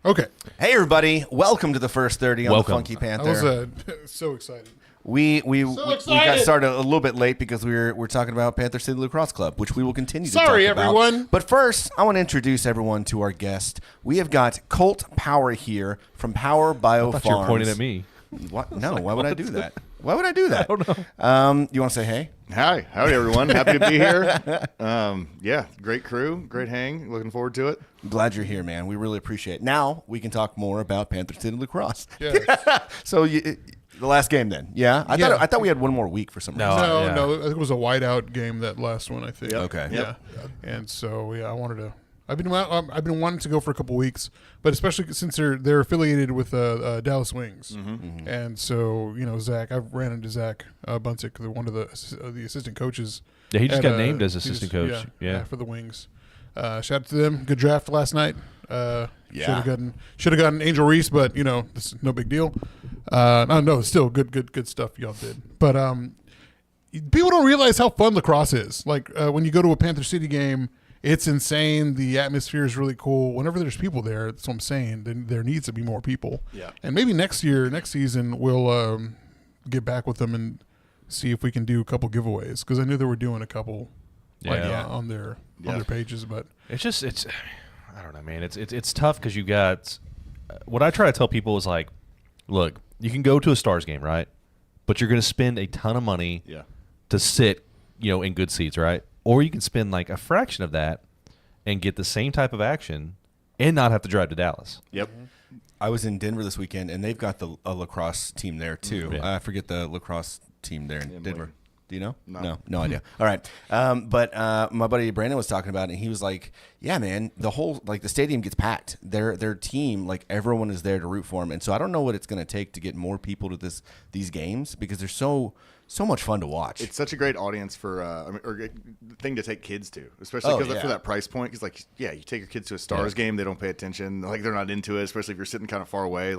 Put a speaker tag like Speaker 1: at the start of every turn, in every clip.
Speaker 1: Okay.
Speaker 2: Hey, everybody. Welcome to the first 30 on the Funky
Speaker 1: I
Speaker 2: Panther.
Speaker 1: was so excited.
Speaker 2: We got started a little bit late because we're talking about Panther City Lacrosse Club, which we will continue to talk about.
Speaker 1: Sorry, everyone.
Speaker 2: But first, I want to introduce everyone to our guest. We have got Colt Power here from Power Biopharms.
Speaker 3: I thought you were pointing at me.
Speaker 2: What? No, why would I do that? Why would I do that?
Speaker 3: I don't know.
Speaker 2: You want to say hey?
Speaker 4: Hi. Howdy, everyone. Happy to be here. Yeah, great crew, great hang. Looking forward to it.
Speaker 2: Glad you're here, man. We really appreciate it. Now we can talk more about Panther City Lacrosse.
Speaker 1: Yes.
Speaker 2: So the last game then. Yeah? I thought we had one more week for some reason.
Speaker 1: No, I think it was a whiteout game, that last one, I think.
Speaker 4: Yep.
Speaker 2: Okay.
Speaker 1: Yeah. And so, I wanted to. I've been wanting to go for a couple weeks, but especially since they're affiliated with Dallas Wings, and so Zach. I've ran into Zach Bunsick, one of the assistant coaches.
Speaker 3: Yeah, he just got named as assistant coach.
Speaker 1: Yeah, for the Wings. Shout out to them. Good draft last night. Should have gotten Angel Reese, but this is no big deal. No, still good stuff y'all did. But people don't realize how fun lacrosse is. Like when you go to a Panther City game. It's insane. The atmosphere is really cool. Whenever there's people there, that's what I'm saying, then there needs to be more people.
Speaker 4: Yeah.
Speaker 1: And maybe next season, we'll get back with them and see if we can do a couple giveaways. Because I knew they were doing a couple on their pages. But
Speaker 3: it's I don't know, man. It's tough because you got what I try to tell people is like, look, you can go to a Stars game, right? But you're going to spend a ton of money to sit, in good seats, right? Or you can spend like a fraction of that and get the same type of action and not have to drive to Dallas.
Speaker 4: Yep.
Speaker 2: I was in Denver this weekend, and they've got a lacrosse team there, too.
Speaker 3: Yeah.
Speaker 2: I forget the lacrosse team there in Denver. Do you know? No idea. All right. But my buddy Brandon was talking about it, and he was like, yeah, man, the whole, the stadium gets packed. Their team, everyone is there to root for them. And so I don't know what it's going to take to get more people to these games because they're so much fun to watch.
Speaker 4: It's such a great audience for, or thing to take kids to, especially because for that price point. Because, you take your kids to a Stars game, they don't pay attention. They're not into it, especially if you're sitting kind of far away.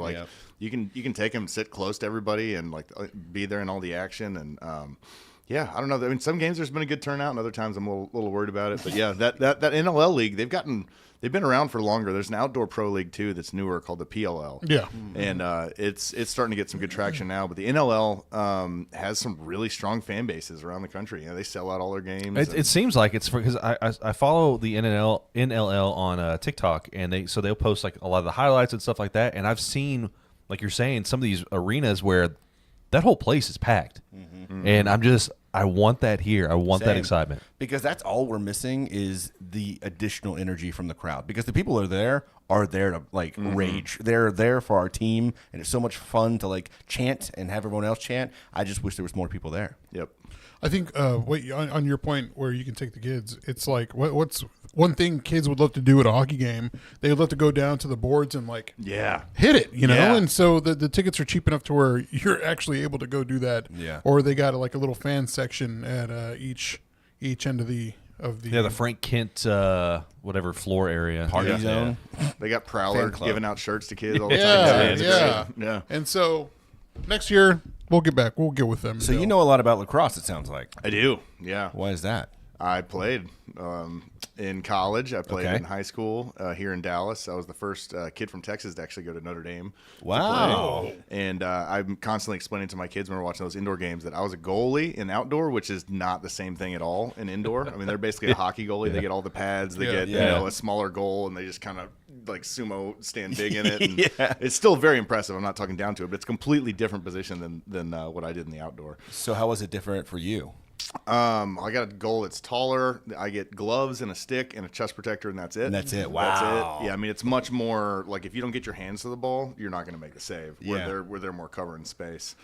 Speaker 4: You can take them, sit close to everybody, and be there in all the action. And I don't know. I mean, some games there's been a good turnout, and other times I'm a little worried about it. But yeah, that NLL league, they've been around for longer. There's an outdoor pro league too that's newer called the PLL.
Speaker 1: Yeah,
Speaker 4: and it's starting to get some good traction now. But the NLL has some really strong fan bases around the country. They sell out all their games.
Speaker 3: It seems like it's because I follow the NLL on TikTok, and they'll post a lot of the highlights and stuff like that. And I've seen, like you're saying, some of these arenas where that whole place is packed, and I want that here. I want that excitement.
Speaker 2: Because that's all we're missing is the additional energy from the crowd. Because the people who are there to rage. They're there for our team, and it's so much fun to chant and have everyone else chant. I just wish there was more people there.
Speaker 4: Yep.
Speaker 1: I think on your point where you can take the kids, it's what's one thing kids would love to do at a hockey game? They would love to go down to the boards and hit it, And so the tickets are cheap enough to where you're actually able to go do that.
Speaker 2: Yeah.
Speaker 1: Or they got a little fan section at each end of the
Speaker 3: the Frank Kent whatever floor area
Speaker 2: party zone.
Speaker 4: They got Prowler giving out shirts to kids all the time.
Speaker 1: Yeah. And so next year we'll get with them.
Speaker 2: So you know a lot about lacrosse, it sounds like.
Speaker 4: I do. Yeah.
Speaker 2: Why is that?
Speaker 4: I played in college. I played in high school here in Dallas. I was the first kid from Texas to actually go to Notre Dame.
Speaker 2: Wow.
Speaker 4: And I'm constantly explaining to my kids when we're watching those indoor games that I was a goalie in outdoor, which is not the same thing at all in indoor. I mean, they're basically a hockey goalie. They get all the pads. They get a smaller goal, and they just kind of sumo stand big in it. And it's still very impressive. I'm not talking down to it, but it's a completely different position than what I did in the outdoor.
Speaker 2: So how was it different for you?
Speaker 4: I got a goal that's taller. I get gloves and a stick and a chest protector, and that's it.
Speaker 2: And that's it. Wow.
Speaker 4: That's it. Yeah, I mean, it's much more if you don't get your hands to the ball, you're not going to make the save. Where they're more covering space.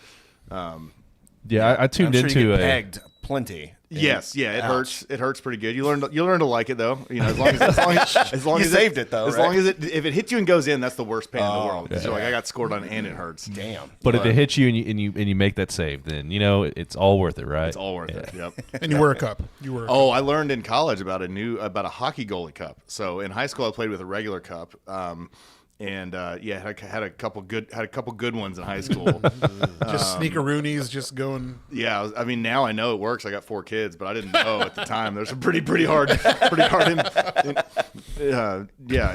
Speaker 3: Yeah, I tuned
Speaker 2: I'm sure you
Speaker 3: into
Speaker 2: get
Speaker 3: a.
Speaker 2: pegged plenty.
Speaker 4: Yes, yeah, it hurts. It hurts pretty good. You learn to like it though. You know, as long
Speaker 2: You
Speaker 4: as
Speaker 2: saved it though.
Speaker 4: As
Speaker 2: right?
Speaker 4: long as if it hits you and goes in, that's the worst pain in the world.
Speaker 2: Yeah.
Speaker 4: So like I got scored on and it hurts.
Speaker 2: Damn.
Speaker 3: But if it hits you and you make that save, then it's all worth it, right?
Speaker 4: It's all worth it. Yep.
Speaker 1: And you wear a cup.
Speaker 4: I learned in college about a hockey goalie cup. So in high school, I played with a regular cup. And had a couple good ones in high school.
Speaker 1: Just sneakeroonies, just going.
Speaker 4: Yeah, I mean now I know it works. I got 4 kids, but I didn't know at the time. There's some pretty hard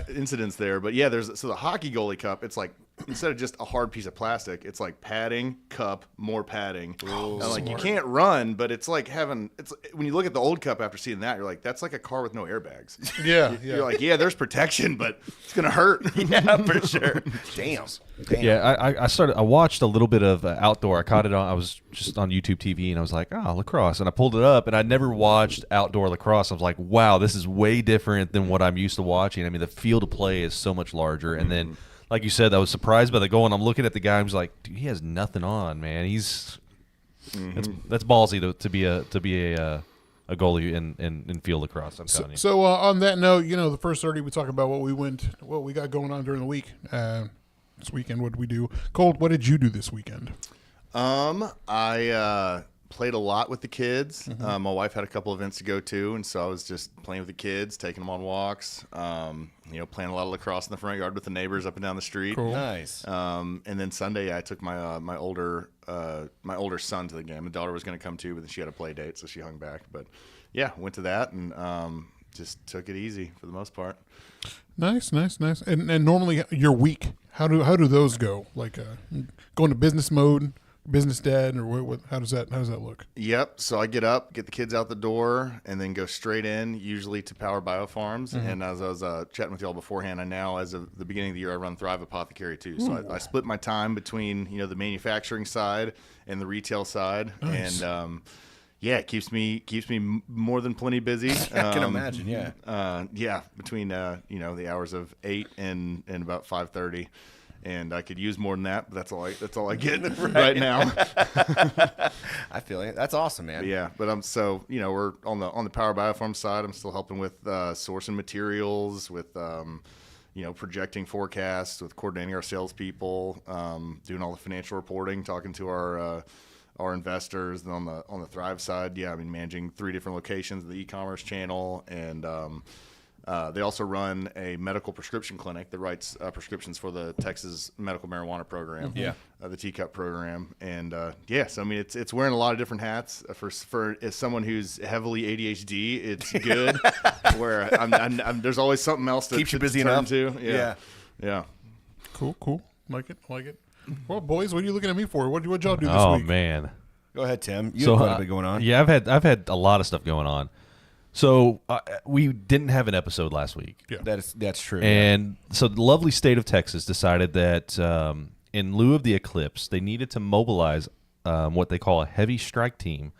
Speaker 4: incidents there. But yeah, so the hockey goalie cup. It's like instead of just a hard piece of plastic, it's like padding, cup, more padding. And like you can't run, but it's like when you look at the old cup after seeing that, you're like, that's like a car with no airbags.
Speaker 1: Yeah.
Speaker 4: You're like, yeah, there's protection, but it's gonna hurt.
Speaker 2: Yeah, for sure. Damn.
Speaker 3: Yeah, I watched a little bit of outdoor. I caught it on. I was just on YouTube TV, and I was like, lacrosse, and I pulled it up, and I never watched outdoor lacrosse. I was like, wow, this is way different than what I'm used to watching. I mean, the field of play is so much larger, and then. Like you said, I was surprised by the goal, and I'm looking at the guy. I was like, dude, he has nothing on, man. He's that's ballsy to be a goalie in field lacrosse. I'm telling you.
Speaker 1: So on that note, the first 30 we talk about what we got going on during the week. This weekend, what did we do? Colt, what did you do this weekend?
Speaker 4: I played a lot with the kids. My wife had a couple events to go to, and so I was just playing with the kids, taking them on walks. Playing a lot of lacrosse in the front yard with the neighbors up and down the street.
Speaker 1: Cool.
Speaker 2: Nice.
Speaker 4: And then Sunday I took my older son to the game. My daughter was going to come too, but then she had a play date, so she hung back. But yeah, went to that and just took it easy for the most part.
Speaker 1: Nice. And normally your week, how do those go? Like go into business mode, business dad, or what? How does that look?
Speaker 4: Yep. So I get up, get the kids out the door, and then go straight in, usually to Power Biopharms. And as I was chatting with y'all beforehand, as of the beginning of the year, I run Thrive Apothecary too. So I split my time between the manufacturing side and the retail side,
Speaker 1: nice.
Speaker 4: And it keeps me more than plenty busy.
Speaker 2: I can imagine. Yeah.
Speaker 4: Between the hours of 8 and about 5:30. And I could use more than that, but that's all I get right now.
Speaker 2: I feel it. That's awesome, man.
Speaker 4: But I'm we're on the Power Biopharm side. I'm still helping with sourcing materials, with projecting forecasts, with coordinating our salespeople, doing all the financial reporting, talking to our investors. And on the Thrive side, managing 3 different locations of the e-commerce channel, and they also run a medical prescription clinic that writes prescriptions for the Texas Medical Marijuana Program, the Teacup program, and so it's wearing a lot of different hats. For as someone who's heavily ADHD, it's good. Where there's always something else to
Speaker 2: keeps you busy
Speaker 4: to turn
Speaker 2: enough.
Speaker 4: To. Yeah.
Speaker 1: Cool. Like it. Well, boys, what are you looking at me for? What y'all do this week?
Speaker 3: Oh man,
Speaker 2: go ahead, Tim. You have quite a bit going on.
Speaker 3: Yeah, I've had a lot of stuff going on. So we didn't have an episode last week.
Speaker 1: Yeah,
Speaker 2: that's true.
Speaker 3: And so the lovely state of Texas decided that in lieu of the eclipse, they needed to mobilize what they call a heavy strike team,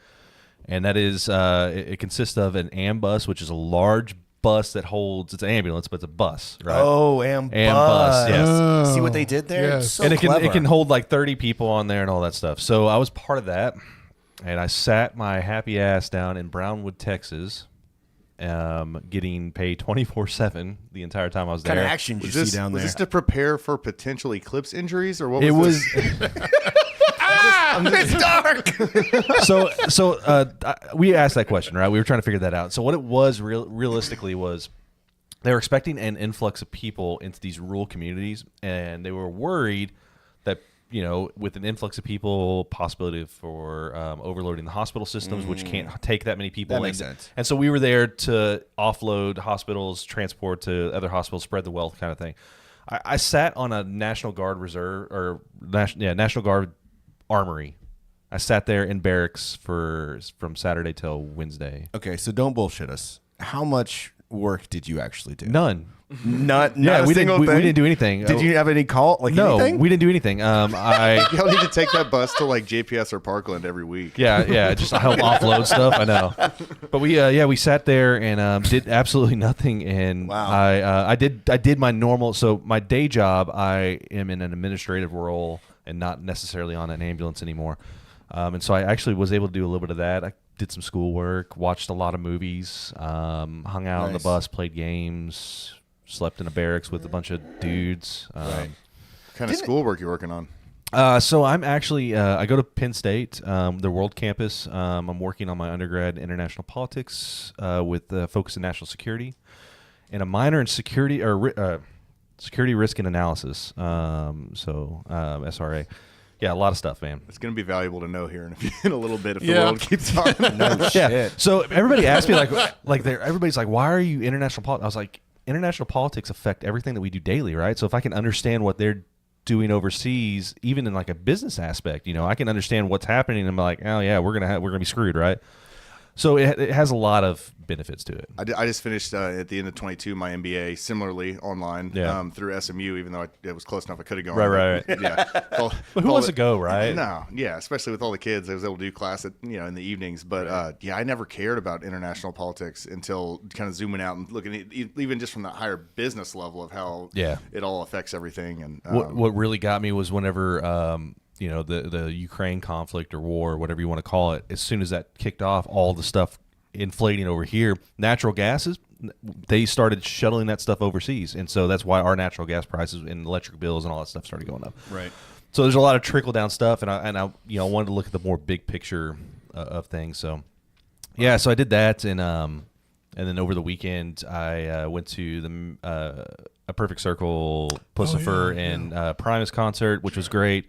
Speaker 3: and that is it consists of an ambus, which is a large bus that holds. It's an ambulance, but it's a bus, right?
Speaker 2: Oh, ambus.
Speaker 3: Yes.
Speaker 1: Oh,
Speaker 2: See what they did there?
Speaker 1: yes.
Speaker 2: So
Speaker 3: And it
Speaker 2: clever.
Speaker 3: can hold like 30 people on there and all that stuff. So I was part of that, and I sat my happy ass down in Brownwood, Texas. Getting paid 24/7 the entire time I was there.
Speaker 2: What kind of action did you see down there?
Speaker 4: Was this to prepare for potential eclipse injuries, or what
Speaker 3: It
Speaker 4: was
Speaker 3: was.
Speaker 2: It's dark.
Speaker 3: So we asked that question, right? We were trying to figure that out. So what it was realistically was they were expecting an influx of people into these rural communities, and they were worried that with an influx of people, possibility for overloading the hospital systems, which can't take that many people.
Speaker 2: That makes sense.
Speaker 3: And so we were there to offload hospitals, transport to other hospitals, spread the wealth, kind of thing. I sat on a National Guard reserve or National Guard armory. I sat there in barracks from Saturday till Wednesday.
Speaker 2: Okay, so don't bullshit us. How much work did you actually do?
Speaker 3: None.
Speaker 2: Not
Speaker 3: Yeah,
Speaker 2: a
Speaker 3: we
Speaker 2: single
Speaker 3: didn't.
Speaker 2: thing?
Speaker 3: We didn't do anything.
Speaker 2: Did you have any call?
Speaker 3: No,
Speaker 2: anything?
Speaker 3: we didn't do anything.
Speaker 4: Y'all need to take that bus to like JPS or Parkland every week.
Speaker 3: Yeah, just to help offload stuff. I know, but we sat there and did absolutely nothing. And
Speaker 2: Wow.
Speaker 3: I did my normal. So my day job, I am in an administrative role and not necessarily on an ambulance anymore. And so I actually was able to do a little bit of that. I did some schoolwork, watched a lot of movies, hung out on the bus, played games, slept in a barracks with a bunch of dudes.
Speaker 4: What kind of schoolwork you working on?
Speaker 3: So I'm actually, I go to Penn State, their world campus. I'm working on my undergrad in international politics with a focus in national security and a minor in security security risk and analysis. SRA. Yeah, a lot of stuff, man.
Speaker 4: It's going to be valuable to know here in a little bit if the world keeps on.
Speaker 2: No shit.
Speaker 3: So everybody asked me everybody's like, why are you international politics? I was like, international politics affect everything that we do daily, right? So if I can understand what they're doing overseas, even in like a business aspect, I can understand what's happening. And I'm like, oh yeah, we're gonna be screwed, right? So it has a lot of benefits to it.
Speaker 4: I just finished at the end of 22 my MBA, similarly online through SMU, even though it was close enough I could have gone.
Speaker 3: Right.
Speaker 4: Yeah.
Speaker 3: But who wants to go, right?
Speaker 4: No, yeah, especially with all the kids. I was able to do class in the evenings. But I never cared about international politics until kind of zooming out and looking at even just from the higher business level of how it all affects everything. And
Speaker 3: what really got me was whenever the Ukraine conflict or war, or whatever you want to call it, as soon as that kicked off, all the stuff inflating over here, natural gases, they started shuttling that stuff overseas. And so that's why our natural gas prices and electric bills and all that stuff started going up.
Speaker 2: Right.
Speaker 3: So there's a lot of trickle down stuff. And I wanted to look at the more big picture of things. So, so I did that. And then over the weekend, I went to the A Perfect Circle, Pussifer, and Primus concert, which was great.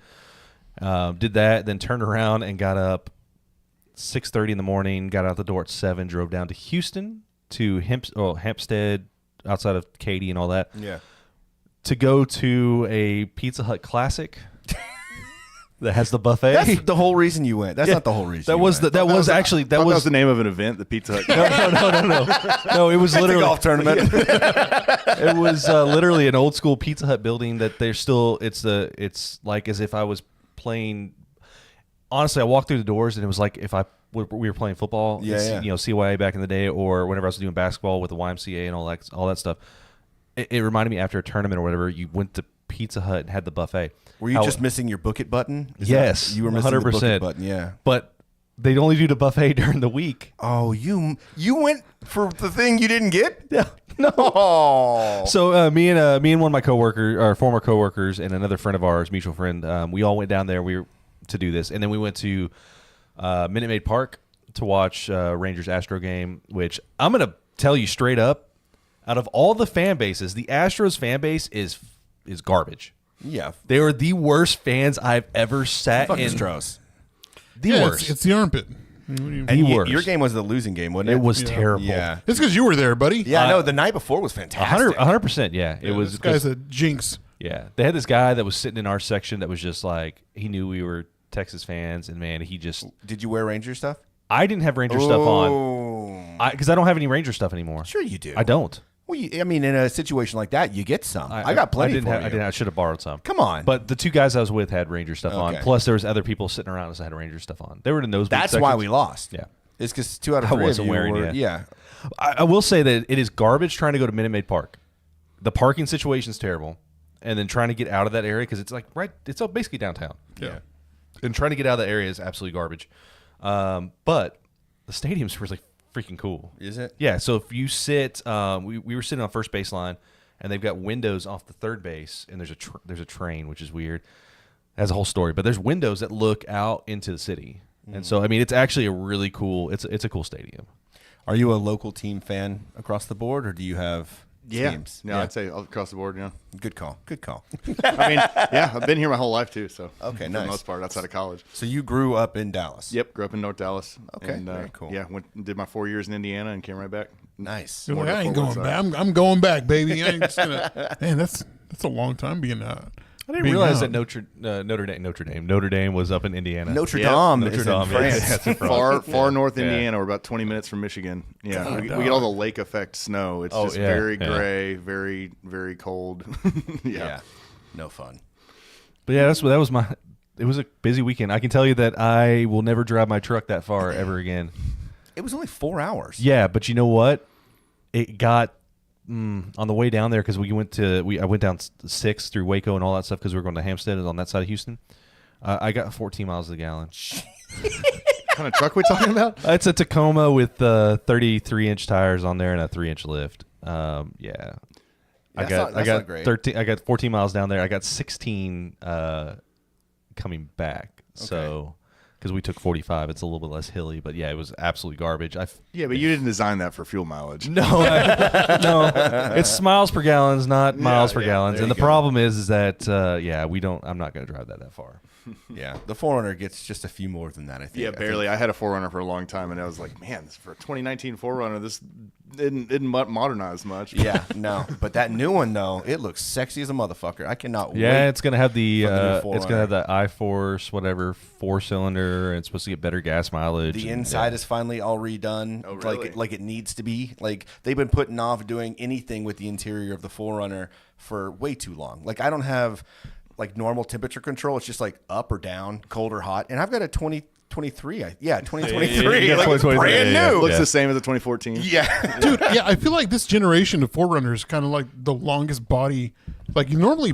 Speaker 3: Did that, then turned around and got up 6:30 in the morning, got out the door at 7, drove down to Houston to Hempstead outside of Katy and all that.
Speaker 2: Yeah.
Speaker 3: To go to a Pizza Hut Classic that has the buffet.
Speaker 2: That's the whole reason you went. That's not the whole reason.
Speaker 3: That was
Speaker 4: the name of an event, the Pizza Hut.
Speaker 3: No, it was literally
Speaker 2: a golf tournament.
Speaker 3: It was literally an old school Pizza Hut building that they're still. It's like as if I was playing. Honestly, I walked through the doors and it was like if we were playing football, CYA back in the day, or whenever I was doing basketball with the YMCA and all that stuff. It reminded me after a tournament or whatever, you went to Pizza Hut and had the buffet.
Speaker 2: Were you just missing your book it button?
Speaker 3: Yes,
Speaker 2: you were missing 100%. The book it button. Yeah,
Speaker 3: but they only do the buffet during the week.
Speaker 2: Oh, you went for the thing you didn't get?
Speaker 3: Yeah. No.
Speaker 2: Oh.
Speaker 3: So me and one of my coworkers, our former coworkers, and another friend of ours, mutual friend, we all went down there. To do this, and then we went to Minute Maid Park to watch Rangers Astro game. Which I'm gonna tell you straight up, out of all the fan bases, the Astros fan base is garbage.
Speaker 2: Yeah,
Speaker 3: they are the worst fans I've ever sat in.
Speaker 2: Astros.
Speaker 3: The worst.
Speaker 1: It's the armpit.
Speaker 2: And your game was the losing game, wasn't it?
Speaker 3: It was terrible.
Speaker 2: Yeah,
Speaker 1: it's because you were there, buddy.
Speaker 2: Yeah, I know. The night before was fantastic.
Speaker 3: 100%. Yeah, it was.
Speaker 1: This guy's a jinx.
Speaker 3: Yeah, they had this guy that was sitting in our section that was just like he knew we were Texas fans, and man, he just.
Speaker 2: Did you wear Ranger stuff?
Speaker 3: I didn't have Ranger stuff on because I don't have any Ranger stuff anymore.
Speaker 2: Sure, you do.
Speaker 3: I don't.
Speaker 2: Well, in a situation like that, you get some. I got plenty.
Speaker 3: I should have borrowed some.
Speaker 2: Come on.
Speaker 3: But the two guys I was with had Ranger stuff on. Plus, there was other people sitting around us that had Ranger stuff on. They were in those.
Speaker 2: That's why we lost.
Speaker 3: Yeah,
Speaker 2: it's because 2 out of 3
Speaker 3: I wasn't wearing
Speaker 2: it. Yeah.
Speaker 3: I will say that it is garbage trying to go to Minute Maid Park. The parking situation is terrible, and then trying to get out of that area because it's like it's basically downtown.
Speaker 1: Yeah.
Speaker 3: And trying to get out of that area is absolutely garbage. But the stadium's really freaking cool.
Speaker 2: Is it?
Speaker 3: Yeah. So if you sit, we were sitting on first baseline, and they've got windows off the third base, and there's a train, which is weird. It has a whole story, but there's windows that look out into the city, and so it's actually a really cool. It's a cool stadium.
Speaker 2: Are you a local team fan across the board, or do you have? Teams.
Speaker 4: Yeah, I'd say across the board. Yeah,
Speaker 2: good call.
Speaker 4: I mean, I've been here my whole life too. So
Speaker 2: nice.
Speaker 4: For the most part, outside of college.
Speaker 2: So you grew up in Dallas.
Speaker 4: Yep, grew up in North Dallas.
Speaker 2: Okay,
Speaker 4: and,
Speaker 2: very cool.
Speaker 4: Yeah, did my 4 years in Indiana and came right back.
Speaker 2: Nice.
Speaker 1: You're like, I ain't going back. I'm going back, baby. I ain't just gonna. Man, that's a long time being out.
Speaker 3: I didn't realize that Notre Dame was up in Indiana.
Speaker 2: Notre Dame
Speaker 3: is
Speaker 2: in France.
Speaker 4: Far north Indiana. We're about 20 minutes from Michigan. Yeah, we get all the lake effect snow. It's just very gray, very, very cold. Yeah,
Speaker 2: no fun.
Speaker 3: But yeah, that was it was a busy weekend. I can tell you that I will never drive my truck that far ever again.
Speaker 2: It was only 4 hours.
Speaker 3: Yeah, but you know what? It got on the way down there because I went down 6 through Waco and all that stuff because we were going to Hampstead and on that side of Houston. I got 14 miles a gallon.
Speaker 4: What kind of truck we talking about?
Speaker 3: It's a Tacoma with 33-inch tires on there and a 3-inch lift. Yeah. I got 13. I got 14 miles down there. I got 16 coming back. Okay. So because we took 45, it's a little bit less hilly. But yeah, it was absolutely garbage.
Speaker 4: Yeah, but you didn't design that for fuel mileage.
Speaker 3: No, no, it's miles per gallons, not miles per gallons. And the problem is that I'm not going to drive that far.
Speaker 2: Yeah, the 4Runner gets just a few more than that, I think.
Speaker 4: Yeah, barely. I had a 4Runner for a long time, and I was like, man, for a 2019 4Runner, this didn't modernize much.
Speaker 2: Yeah, no. But that new one, though, it looks sexy as a motherfucker. I cannot wait.
Speaker 3: Yeah, it's gonna have the iForce, whatever, 4-cylinder, and it's supposed to get better gas mileage.
Speaker 2: The inside is finally all redone,
Speaker 4: oh, really?
Speaker 2: like it needs to be. Like they've been putting off doing anything with the interior of the 4Runner for way too long. Like I don't have like normal temperature control. It's just like up or down, cold or hot. And I've got a 2023. 2023.
Speaker 3: Yeah,
Speaker 2: like it's brand new.
Speaker 4: Looks the same as a 2014.
Speaker 2: Yeah.
Speaker 1: Dude, yeah, I feel like this generation of 4Runners is kind of like the longest body. Like you normally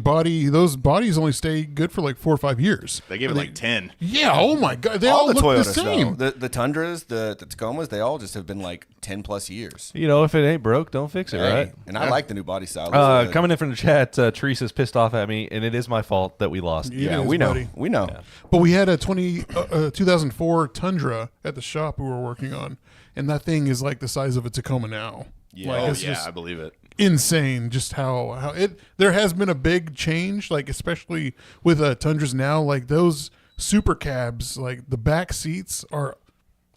Speaker 1: those bodies only stay good for like 4 or 5 years.
Speaker 4: They give it like 10.
Speaker 1: Yeah, oh my God. They all
Speaker 2: the
Speaker 1: look
Speaker 2: Toyotas,
Speaker 1: the same.
Speaker 2: though. The Tundras, the Tacomas, they all just have been like 10 plus years.
Speaker 3: You know, if it ain't broke, don't fix it, right?
Speaker 2: And I like the new body style.
Speaker 3: Coming in from the chat, Teresa's pissed off at me, and it is my fault that we lost.
Speaker 2: We know.
Speaker 1: Buddy.
Speaker 2: We know.
Speaker 3: Yeah.
Speaker 1: But we had a 2004 Tundra at the shop we were working on, and that thing is like the size of a Tacoma now.
Speaker 2: Yeah,
Speaker 1: like, it's
Speaker 4: I believe it.
Speaker 1: Insane just how it there has been a big change, like especially with Tundras now, like those super cabs, like the back seats are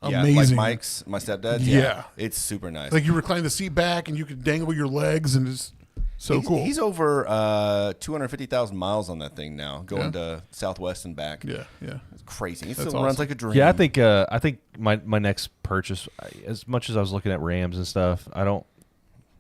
Speaker 1: amazing.
Speaker 2: Like Mike's, my stepdad.
Speaker 1: Yeah.
Speaker 2: It's super nice.
Speaker 1: Like you recline the seat back and you can dangle your legs, and it's so cool.
Speaker 2: He's over 250,000 miles on that thing now, going to Southwest and back.
Speaker 1: Yeah.
Speaker 2: It's crazy. It
Speaker 1: That's
Speaker 2: still runs
Speaker 1: awesome.
Speaker 2: like a dream.
Speaker 3: Yeah, I think my next purchase, as much as I was looking at Rams and stuff, I don't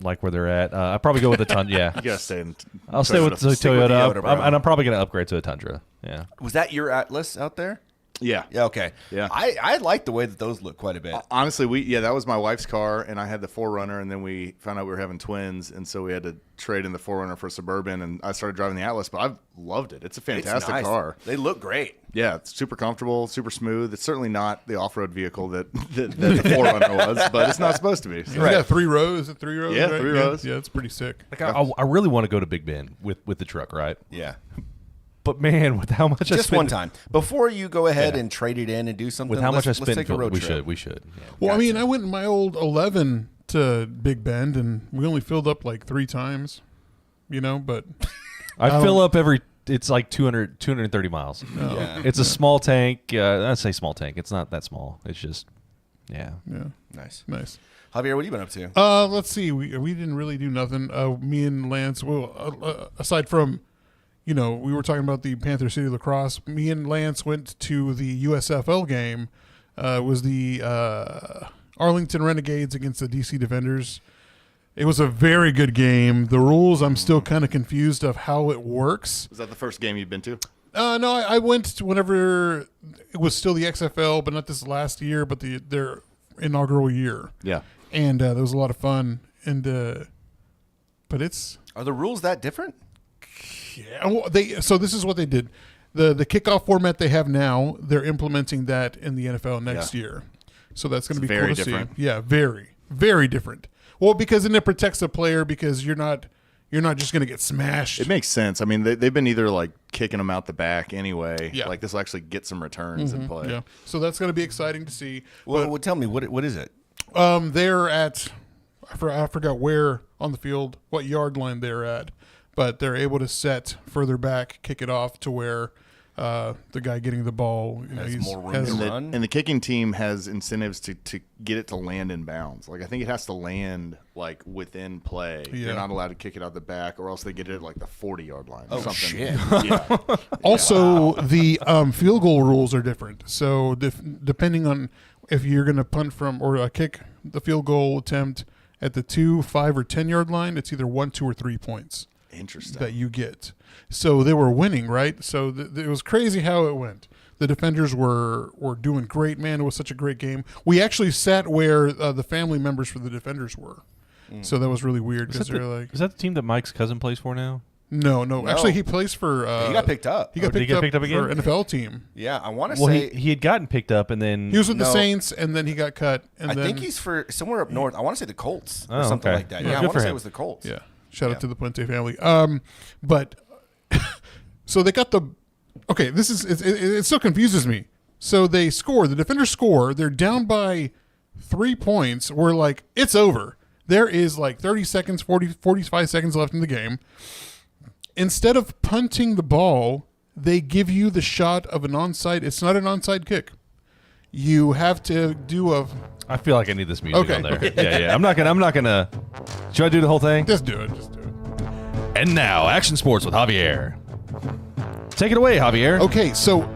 Speaker 3: like where they're at. I probably go with the Tundra. Yeah,
Speaker 4: You gotta stay in.
Speaker 3: I'll stay with the Toyota,
Speaker 2: Toyota, bro.
Speaker 3: and I'm probably going to upgrade to a Tundra. Yeah.
Speaker 2: Was that your Atlas out there?
Speaker 4: Yeah.
Speaker 2: Yeah, okay.
Speaker 4: Yeah.
Speaker 2: I like the way that those look quite a bit.
Speaker 4: Honestly, that was my wife's car, and I had the 4Runner, and then we found out we were having twins, and so we had to trade in the 4Runner for a Suburban, and I started driving the Atlas, but I've loved it. It's a fantastic
Speaker 2: nice.
Speaker 4: car.
Speaker 2: They look great.
Speaker 4: Yeah, it's super comfortable, super smooth. It's certainly not the off-road vehicle that the 4Runner was, but it's not supposed to be. So.
Speaker 1: Right. Yeah, 3 rows. Is it 3 rows?
Speaker 4: Yeah,
Speaker 1: right?
Speaker 4: 3 rows.
Speaker 1: Yeah, it's pretty sick.
Speaker 3: Like I really want to go to Big Bend with the truck, right?
Speaker 2: Yeah.
Speaker 3: But man, with how much I
Speaker 2: Just
Speaker 3: spent,
Speaker 2: one time. Before you go ahead and trade it in and do something,
Speaker 3: with how much I
Speaker 2: let's
Speaker 3: spent,
Speaker 2: take a road
Speaker 3: we
Speaker 2: trip.
Speaker 3: should. Yeah.
Speaker 1: Well, I mean, I went in my old 11 to Big Bend, and we only filled up like 3 times, but
Speaker 3: I fill up it's like 230 miles.
Speaker 2: Yeah.
Speaker 3: It's a small tank. I say small tank. It's not that small. It's just, yeah.
Speaker 2: Nice.
Speaker 1: Javier,
Speaker 2: what have you been up to?
Speaker 1: Let's see. We didn't really do nothing. Me and Lance, aside from, we were talking about the Panther City Lacrosse. Me and Lance went to the USFL game. It was the Arlington Renegades against the DC Defenders. It was a very good game. The rules, I'm still kind of confused of how it works.
Speaker 4: Was that the first game you've been to?
Speaker 1: No, I went to whenever it was still the XFL, but not this last year, but their inaugural year.
Speaker 4: Yeah.
Speaker 1: And there was a lot of fun. And but
Speaker 2: Are the rules that different?
Speaker 1: Yeah, well, so this is what they did. The kickoff format they have now, they're implementing that in the NFL next year. So that's going to be
Speaker 4: very
Speaker 1: cool to
Speaker 4: different.
Speaker 1: see. Yeah, very, very different. Well, because then it protects the player because you're not just going to get smashed.
Speaker 4: It makes sense. I mean, they've been either like kicking them out the back anyway.
Speaker 1: Yeah.
Speaker 4: Like this will actually get some returns in play.
Speaker 1: Yeah. So that's going to be exciting to see.
Speaker 2: Well, tell me, what is it?
Speaker 1: They're at, I forgot where on the field, what yard line they're at, but they're able to set further back, kick it off to where the guy getting the ball
Speaker 2: has more room to run.
Speaker 4: And the kicking team has incentives to get it to land in bounds. Like I think it has to land like within play.
Speaker 1: Yeah.
Speaker 4: You're not allowed to kick it out the back, or else they get it at like the 40-yard line. Or
Speaker 2: Oh,
Speaker 4: something.
Speaker 2: shit.
Speaker 4: Yeah.
Speaker 1: Also, the field goal rules are different. So depending on if you're going to punt from or kick the field goal attempt at the 2, 5, or 10-yard line, it's either 1, 2, or 3 points.
Speaker 4: Interesting.
Speaker 1: That you get. So they were winning, right? So it was crazy how it went. The defenders were doing great, man. It was such a great game. We actually sat where the family members for the defenders were. So that was really weird because they're like...
Speaker 3: Is that the team that Mike's cousin plays for now?
Speaker 1: No. Actually, he plays for.
Speaker 2: He got picked up.
Speaker 1: He got picked up
Speaker 3: again
Speaker 1: for an NFL team.
Speaker 2: Yeah, I want to say
Speaker 3: he had gotten picked up, and then
Speaker 1: he was with the Saints, and then he got cut. And
Speaker 2: I think he's for somewhere up north. I want to say the Colts or something like that.
Speaker 3: Yeah,
Speaker 2: I want to say it was the Colts.
Speaker 1: Yeah, shout out to the Puente family. But so they got the. Okay, this is it still confuses me. So they score. The defenders score. They're down by 3 points. We're like, it's over. There is like 30 seconds, 45 seconds left in the game. Instead of punting the ball, they give you the shot of an onside. It's not an onside kick. You have to do a.
Speaker 3: I feel like I need this music on there. Yeah. I'm not gonna. Should I do the whole thing?
Speaker 1: Just do it.
Speaker 3: And now, Action Sports with Javier. Take it away, Javier.
Speaker 1: Okay, so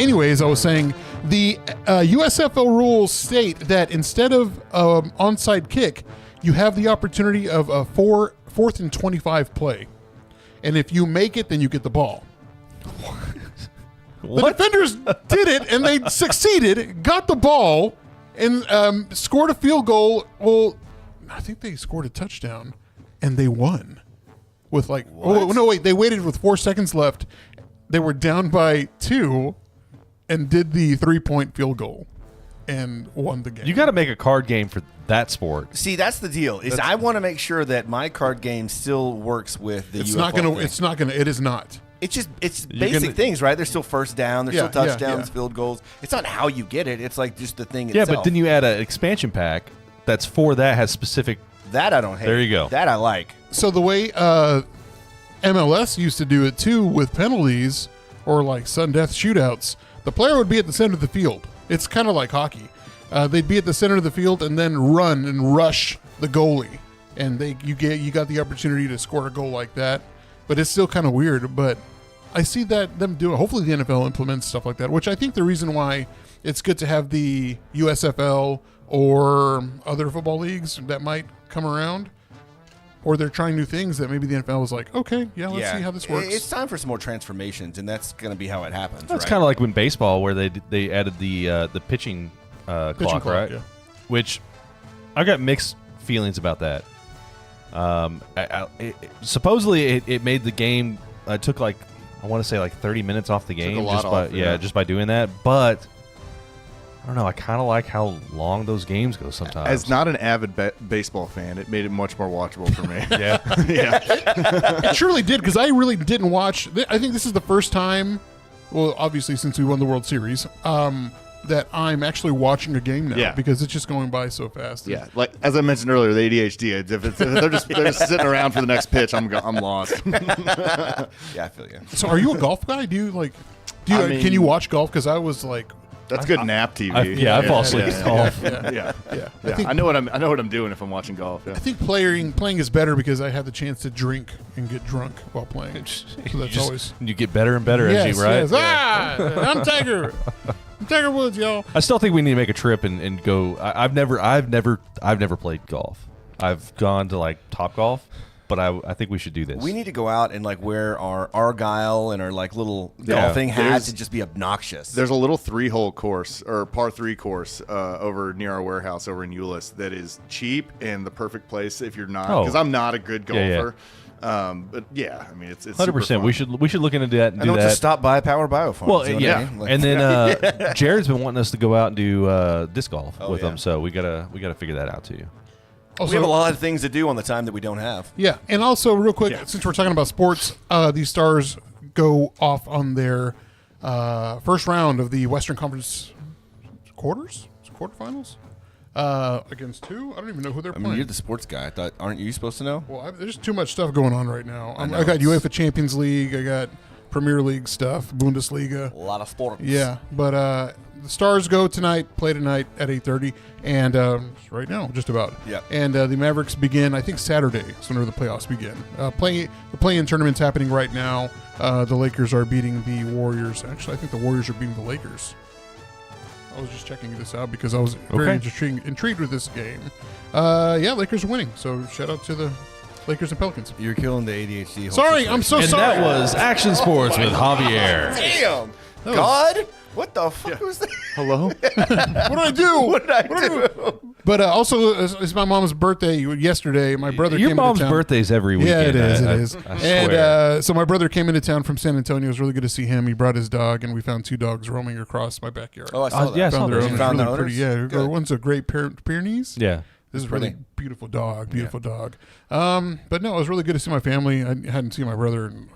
Speaker 1: anyways, I was saying the USFL rules state that instead of onside kick, you have the opportunity of a fourth and 25 play. And if you make it, then you get the ball. The defenders did it, and they succeeded, got the ball, and scored a field goal. Well, I think they scored a touchdown, and they won. With like, they waited with 4 seconds left. They were down by 2 and did the 3-point field goal and won the game.
Speaker 3: You got to make a card game for that sport.
Speaker 2: See, that's the deal. I want to make sure that my card game still works with the.
Speaker 1: It's not gonna. It's not gonna. It is not.
Speaker 2: It's basic things, right? There's still first down. There's still touchdowns, field goals. It's not how you get it. It's like just the thing itself.
Speaker 3: Yeah, but then you add an expansion pack that's for that has specific.
Speaker 2: That I don't hate.
Speaker 3: There you go.
Speaker 2: That I like.
Speaker 1: So the way MLS used to do it too with penalties or like sudden death shootouts, the player would be at the center of the field. It's kind of like hockey. They'd be at the center of the field and then run and rush the goalie, and you got the opportunity to score a goal like that. But it's still kind of weird. But I see that them do it. Hopefully the NFL implements stuff like that, which I think the reason why it's good to have the USFL or other football leagues that might come around, or they're trying new things that maybe the NFL is like, okay, let's see how this works.
Speaker 2: It's time for some more transformations, and that's going to be how it happens.
Speaker 3: That's kind of like when baseball, where they added the pitching clock, right?
Speaker 1: Yeah.
Speaker 3: Which I got mixed feelings about that. Supposedly it made the game. It took I want to say 30 minutes off the game just by doing that. But I don't know. I kind of like how long those games go sometimes.
Speaker 4: As not an avid baseball fan, it made it much more watchable for me.
Speaker 3: Yeah.
Speaker 1: It surely did, because I really didn't watch. I think this is the first time, well, obviously since we won the World Series, that I'm actually watching a game now because it's just going by so fast.
Speaker 4: Yeah, like as I mentioned earlier, the ADHD. If they're just sitting around for the next pitch, I'm lost.
Speaker 2: Yeah, I feel you.
Speaker 1: So, are you a golf guy? Can you watch golf? Because I was like.
Speaker 4: That's good nap TV.
Speaker 3: I fall asleep at golf.
Speaker 4: Yeah. I know what I'm doing if I'm watching golf. Yeah.
Speaker 1: I think playing is better because I have the chance to drink and get drunk while playing. So that's always
Speaker 3: you get better and better as you right.
Speaker 1: Yes. I'm Tiger. I'm Tiger Woods, y'all.
Speaker 3: I still think we need to make a trip and go. I've never played golf. I've gone to Top Golf. But I think we should do this.
Speaker 2: We need to go out and wear our Argyle and our little golfing hats and just be obnoxious.
Speaker 4: There's a little 3-hole course or par 3 course over near our warehouse over in Euless that is cheap and the perfect place if you're not, because I'm not a good golfer. But yeah, I mean it's
Speaker 3: 100%. We should look into that and do that.
Speaker 2: Just stop by Power Biofarms.
Speaker 3: Well, yeah. And then Jared's been wanting us to go out and do disc golf with them, so we gotta figure that out too.
Speaker 2: Also, we have a lot of things to do on the time that we don't have.
Speaker 1: Yeah, and also real quick, since we're talking about sports, these Stars go off on their first round of the Western Conference quarterfinals against who? I don't even know who they're playing.
Speaker 2: You're the sports guy. Aren't you supposed to know?
Speaker 1: Well, there's too much stuff going on right now. I got UEFA Champions League. I got Premier League stuff, Bundesliga.
Speaker 2: A lot of sports.
Speaker 1: Yeah, but the Stars go play tonight at 8:30, and right now, just about.
Speaker 2: Yeah.
Speaker 1: And the Mavericks begin, I think, Saturday. Is whenever the playoffs begin. The play-in tournament's happening right now. The Lakers are beating the Warriors. Actually, I think the Warriors are beating the Lakers. I was just checking this out because I was very intrigued with this game. Lakers are winning. So shout out to the Lakers and Pelicans.
Speaker 2: You're killing the ADHD.
Speaker 1: Sorry, I'm so sorry.
Speaker 3: And that was Action Sports with Javier.
Speaker 2: Damn. God? What the fuck was that?
Speaker 4: Hello?
Speaker 1: What did I do?
Speaker 2: What did I do?
Speaker 1: But also, it's my mom's birthday yesterday. My brother
Speaker 3: Your
Speaker 1: came
Speaker 3: mom's
Speaker 1: into town.
Speaker 3: birthday's every weekend.
Speaker 1: Yeah, it is. It is.
Speaker 3: I swear.
Speaker 1: And so my brother came into town from San Antonio. It was really good to see him. He brought his dog, and we found 2 dogs roaming across my backyard.
Speaker 2: Oh, I saw that.
Speaker 3: Yeah, I saw
Speaker 1: Found their
Speaker 3: those.
Speaker 1: owners.
Speaker 2: You found
Speaker 1: Really
Speaker 2: the
Speaker 1: pretty.
Speaker 2: owners?
Speaker 1: Yeah,
Speaker 2: Good.
Speaker 1: one's a Great Pyrenees.
Speaker 3: Yeah.
Speaker 1: This is a
Speaker 2: Pretty.
Speaker 1: really beautiful dog. Beautiful dog. But no, it was really good to see my family. I hadn't seen my brother in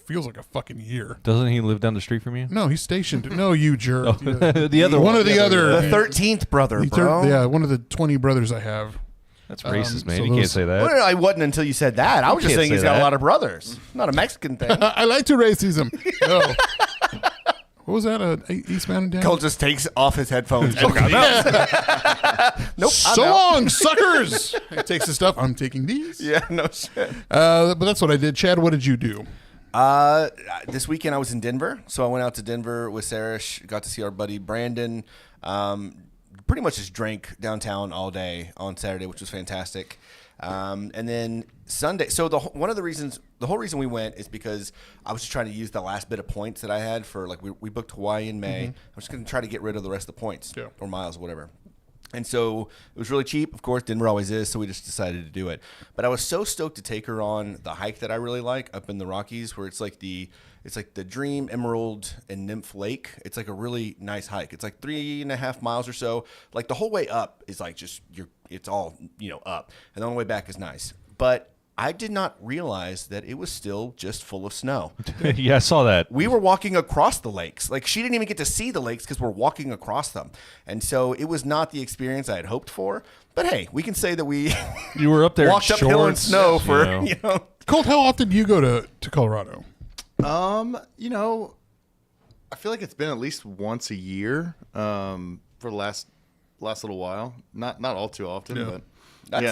Speaker 1: feels like a fucking year.
Speaker 3: Doesn't he live down the street from you?
Speaker 1: No, he's stationed. No, you jerk.
Speaker 3: The other
Speaker 1: one of the other.
Speaker 2: The 13th brother, bro.
Speaker 1: Yeah, one of the 20 brothers I have.
Speaker 3: That's racist, man.
Speaker 1: so
Speaker 3: You can't
Speaker 1: those-
Speaker 3: say that.
Speaker 2: Well, I wasn't until you said that. I was just
Speaker 3: can't
Speaker 2: saying
Speaker 3: say
Speaker 2: he's got
Speaker 3: that.
Speaker 2: a lot of brothers. Not a Mexican thing.
Speaker 1: I like to racism. No. What was that? Eastbound and Down?
Speaker 2: Colt just takes off his headphones. Nope.
Speaker 1: So long, suckers. He takes his stuff. I'm taking these.
Speaker 2: Yeah, no shit.
Speaker 1: But that's what I did. Chad, what did you do?
Speaker 2: This weekend I was in Denver, so I went out to Denver with Sarah. Got to see our buddy Brandon. Pretty much just drank downtown all day on Saturday, which was fantastic. And then Sunday. So the whole reason we went is because I was just trying to use the last bit of points that I had for we booked Hawaii in May. I'm just going to try to get rid of the rest of the points or miles, whatever. And so it was really cheap. Of course, Denver always is, so we just decided to do it. But I was so stoked to take her on the hike that I really like up in the Rockies, where it's like the Dream, Emerald, and Nymph Lake. It's like a really nice hike. It's like 3.5 miles or so. Like the whole way up is like it's all up, and the only way back is nice. But I did not realize that it was still just full of snow.
Speaker 3: Yeah, I saw that.
Speaker 2: We were walking across the lakes. Like, she didn't even get to see the lakes because we're walking across them. And so it was not the experience I had hoped for. But hey, we can say that we
Speaker 3: You were up there
Speaker 2: walked
Speaker 3: in
Speaker 2: uphill in
Speaker 3: shorts,
Speaker 2: snow for,
Speaker 1: Colt, how often do you go to Colorado?
Speaker 4: I feel like it's been at least once a year for the last little while. Not all too often, but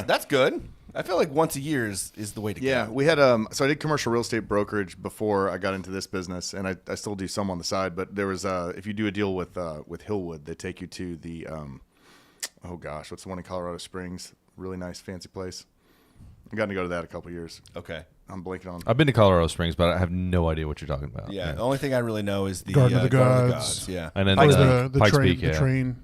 Speaker 2: that's good. I feel like once a year is the way to go.
Speaker 4: Yeah, we had so I did commercial real estate brokerage before I got into this business, and I still do some on the side. But there was if you do a deal with Hillwood, they take you to the what's the one in Colorado Springs? Really nice, fancy place. I got to go to that a couple years.
Speaker 2: Okay.
Speaker 4: I'm blanking on.
Speaker 3: I've been to Colorado Springs, but I have no idea what you're talking about.
Speaker 2: Yeah, the only thing I really know is the
Speaker 1: Garden of the
Speaker 2: Garden
Speaker 1: Gods.
Speaker 2: Yeah.
Speaker 3: And then
Speaker 1: The
Speaker 3: Pikes
Speaker 1: train,
Speaker 3: Peak, yeah.
Speaker 1: the train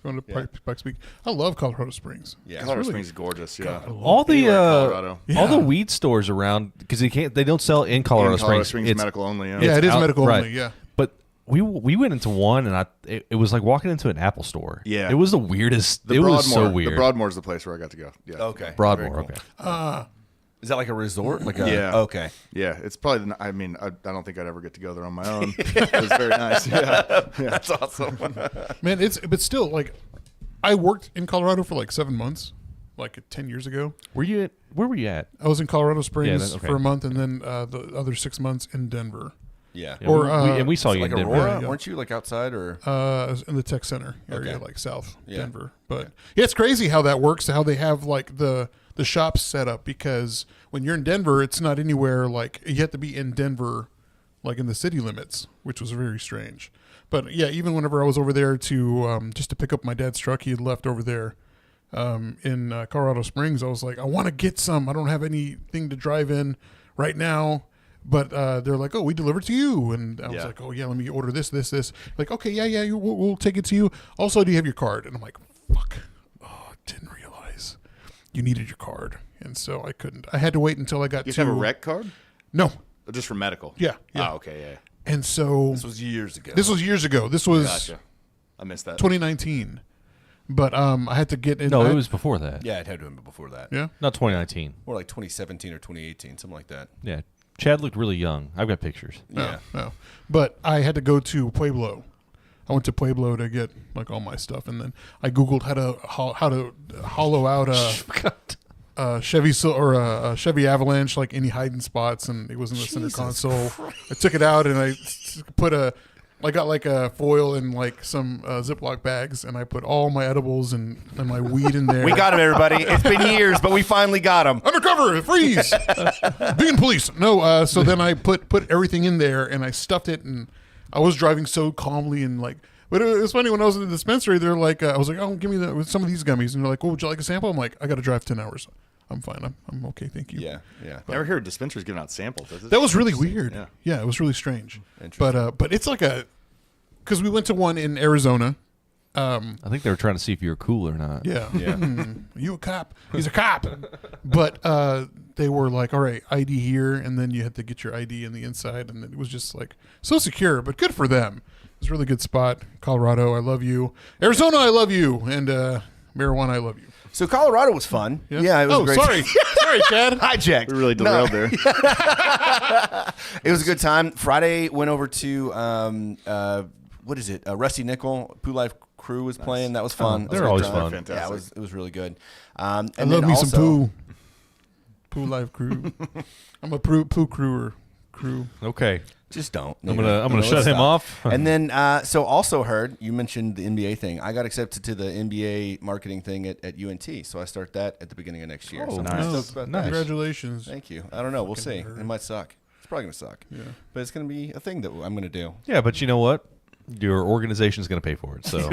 Speaker 1: going to Pikes Peak. I love Colorado Springs.
Speaker 2: Yeah.
Speaker 4: Colorado Springs is gorgeous. Yeah.
Speaker 3: All the
Speaker 4: Colorado.
Speaker 3: all the weed stores around, because they don't sell in Colorado Springs.
Speaker 4: It's medical only.
Speaker 1: Yeah, it is medical
Speaker 3: right.
Speaker 1: only. Yeah.
Speaker 3: But we went into one, and it was like walking into an Apple store.
Speaker 4: Yeah.
Speaker 3: It was the weirdest. It was so weird.
Speaker 4: The Broadmoor's the place where I got to go. Yeah.
Speaker 2: Okay.
Speaker 3: Broadmoor.
Speaker 2: Very cool.
Speaker 3: Okay.
Speaker 2: Is that like a resort?
Speaker 4: Yeah.
Speaker 2: Okay.
Speaker 4: Yeah, it's probably. I don't think I'd ever get to go there on my own. It was very nice. Yeah.
Speaker 2: That's awesome.
Speaker 1: Man, but still, like, I worked in Colorado for like 7 months, like 10 years ago.
Speaker 3: Where were you at?
Speaker 1: I was in Colorado Springs
Speaker 3: okay.
Speaker 1: for a month, and then the other 6 months in Denver.
Speaker 2: Yeah.
Speaker 1: Or
Speaker 3: we saw you
Speaker 2: Like
Speaker 3: in Denver.
Speaker 2: Aurora?
Speaker 1: Yeah.
Speaker 2: Weren't you like outside or?
Speaker 1: I was in the tech center area,
Speaker 2: Okay.
Speaker 1: like South
Speaker 2: Yeah.
Speaker 1: Denver. But yeah, it's crazy how that works. How they have like the shops set up, because when you're in Denver, it's not anywhere like you have to be in Denver, like in the city limits, which was very strange. But yeah, even whenever I was over there to just to pick up my dad's truck, he had left over there in Colorado Springs. I was like, I want to get some. I don't have anything to drive in right now. But they're like, oh, we deliver to you. And I was like, oh, yeah, let me order this. Like, okay, yeah, we'll take it to you. Also, do you have your card? And I'm like, fuck. Oh, didn't realize you needed your card. And so I couldn't. I had to wait until I got
Speaker 4: You
Speaker 1: to.
Speaker 4: have a rec card?
Speaker 1: No.
Speaker 4: Just for medical?
Speaker 1: Yeah.
Speaker 4: Oh, okay, yeah.
Speaker 1: And so.
Speaker 2: This was years ago.
Speaker 1: This was years ago. This was
Speaker 4: Gotcha. I missed that.
Speaker 1: 2019. But I had to get in.
Speaker 3: No, it was before that.
Speaker 2: Yeah, it had to have been before that.
Speaker 1: Yeah.
Speaker 3: Not 2019.
Speaker 2: More like 2017 or 2018, something like that.
Speaker 3: Yeah. Chad looked really young. I've got pictures.
Speaker 1: No. But I had to go to Pueblo. I went to Pueblo to get like all my stuff, and then I Googled how to hollow out a Chevy or a Chevy Avalanche, like any hiding spots, and it was in the center console. I took it out and I got like a foil and like some Ziploc bags, and I put all my edibles and my weed in there.
Speaker 2: We got him, everybody. It's been years, but we finally got him.
Speaker 1: Undercover, freeze, being police. No, so then I put everything in there and I stuffed it, and I was driving so calmly and like. But it was funny when I was in the dispensary. They're like, I was like, oh, give me some of these gummies, and they're like, well, would you like a sample? I'm like, I got to drive 10 hours. I'm fine. I'm okay. Thank you.
Speaker 2: Yeah.
Speaker 4: Never heard dispensaries giving out samples.
Speaker 1: That was really weird. Yeah, it was really strange.
Speaker 2: Interesting.
Speaker 1: But it's like because we went to one in Arizona,
Speaker 3: I think they were trying to see if you were cool or not.
Speaker 1: Yeah. You a cop? He's a cop. But they were like, all right, ID here, and then you had to get your ID in the inside, and it was just like so secure. But good for them. It was a really good spot. Colorado, I love you. Arizona, I love you. And marijuana, I love you.
Speaker 2: So Colorado was fun. Yeah, it was great.
Speaker 1: Sorry, Chad.
Speaker 2: Hijacked.
Speaker 4: We really derailed there.
Speaker 2: It was a good time. Friday went over to what is it? Rusty Nickel, Poo Life Crew was playing. That was fun.
Speaker 3: They're always fun.
Speaker 4: Fantastic.
Speaker 2: Yeah, it was really good.
Speaker 1: I love me some poo. Poo Life Crew. I'm a poo crewer. Crew.
Speaker 3: Okay.
Speaker 2: Just don't.
Speaker 3: I'm gonna shut him off.
Speaker 2: And then so also heard you mentioned the NBA thing. I got accepted to the NBA marketing thing at UNT, so I start that at the beginning of next year.
Speaker 3: Oh,
Speaker 2: so
Speaker 3: nice.
Speaker 2: I'm stoked about that.
Speaker 1: Congratulations.
Speaker 2: Thank you. I don't know. We'll see. It might suck. It's probably gonna suck.
Speaker 1: Yeah.
Speaker 2: But it's gonna be a thing that I'm gonna do.
Speaker 3: Yeah, but you know what? Your organization's going to pay for it, so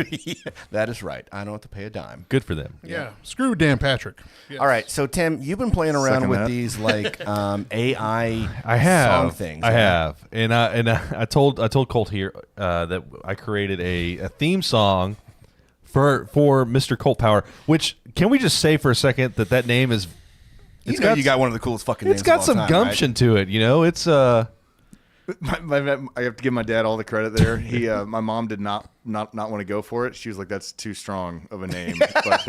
Speaker 2: That is right. I don't have to pay a dime.
Speaker 3: good for them.
Speaker 1: Yeah. Screw Dan Patrick. Yes.
Speaker 2: All right, so Tim, you've been playing around
Speaker 4: Second
Speaker 2: with
Speaker 4: that.
Speaker 2: these like AI
Speaker 3: I have
Speaker 2: song things.
Speaker 3: I have, and I told Colt here that I created a theme song for Mr. Colt Power. Which can we just say for a second that name is?
Speaker 2: You got one of the coolest fucking names.
Speaker 3: It's got
Speaker 2: of all
Speaker 3: some
Speaker 2: time,
Speaker 3: gumption to it. You know, it's
Speaker 4: I have to give my dad all the credit there. He, my mom did not want to go for it. She was like, "That's too strong of a name. Like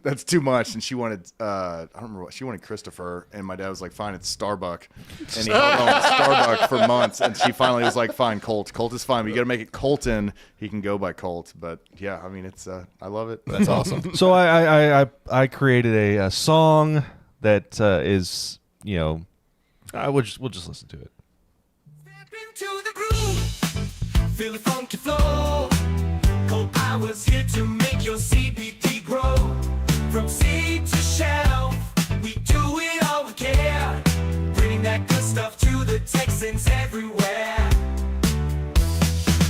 Speaker 4: that's too much." And she wanted, I don't remember what she wanted, Christopher. And my dad was like, "Fine, it's Starbuck." And he held on to Starbuck for months. And she finally was like, "Fine, Colt. Colt is fine. But you got to make it Colton. He can go by Colt." But yeah, I mean, it's I love it.
Speaker 2: That's awesome.
Speaker 3: so I created a song that is, you know, we'll just listen to it.
Speaker 5: Into the groove, feel the funky flow. Colt Power's here to make your CBD grow. From seed to shelf, we do it all with care. Bringing that good stuff to the Texans everywhere.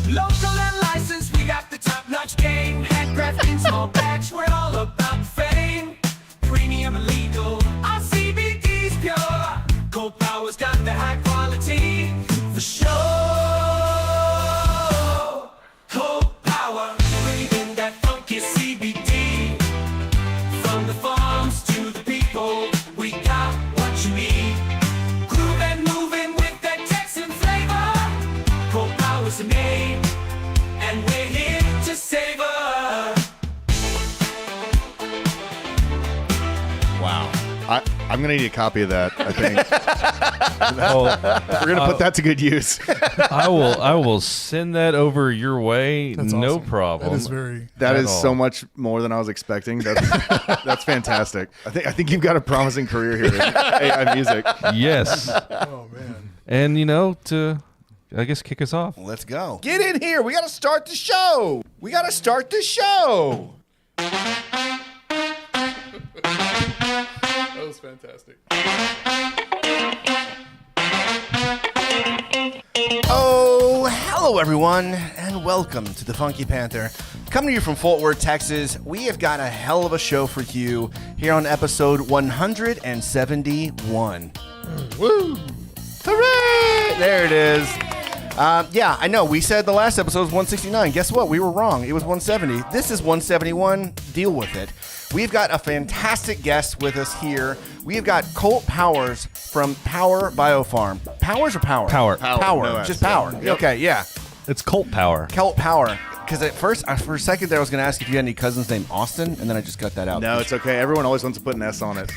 Speaker 5: Local and licensed, we got the top-notch game. Handcrafting, small batch, we're all about fame. Premium and legal, our CBD's pure. Colt Power's got the high quality. For sure, Colt Power, bringing that funky CBD. From the farms to the people, we got what you need. Groove and moving with that Texan flavor. Colt Power's the name, and we're here to savor.
Speaker 2: Wow.
Speaker 4: I'm gonna need a copy of that. I think
Speaker 3: Oh,
Speaker 4: we're gonna put that to good use.
Speaker 3: I will send that over your way.
Speaker 1: That's
Speaker 3: no
Speaker 1: awesome.
Speaker 3: problem.
Speaker 1: That is very.
Speaker 4: That
Speaker 3: At
Speaker 4: is
Speaker 3: all.
Speaker 4: so much more than I was expecting. That's fantastic. I think you've got a promising career here in AI music.
Speaker 3: Yes,
Speaker 1: Oh man.
Speaker 3: and you know, to I guess kick us off.
Speaker 2: Let's go. Get in here. We got to start the show.
Speaker 1: That was fantastic.
Speaker 2: Oh, hello everyone, and welcome to the Funky Panther. Coming to you from Fort Worth, Texas, we have got a hell of a show for you here on episode 171.
Speaker 1: Woo!
Speaker 2: Hooray! There it is. Yeah, I know. We said the last episode was 169. Guess what? We were wrong. It was 170. This is 171. Deal with it. We've got a fantastic guest with us here. We've got Colt Powers from Power Biopharm. Powers or Power?
Speaker 3: Power.
Speaker 2: Power.
Speaker 4: No
Speaker 2: Just
Speaker 4: S.
Speaker 2: Power.
Speaker 4: Yep.
Speaker 2: Okay, yeah.
Speaker 3: It's Colt Power.
Speaker 2: Colt Power. Because at first, for a second there, I was going to ask if you had any cousins named Austin, and then I just got that out.
Speaker 4: No, it's okay. Everyone always wants to put an S on it.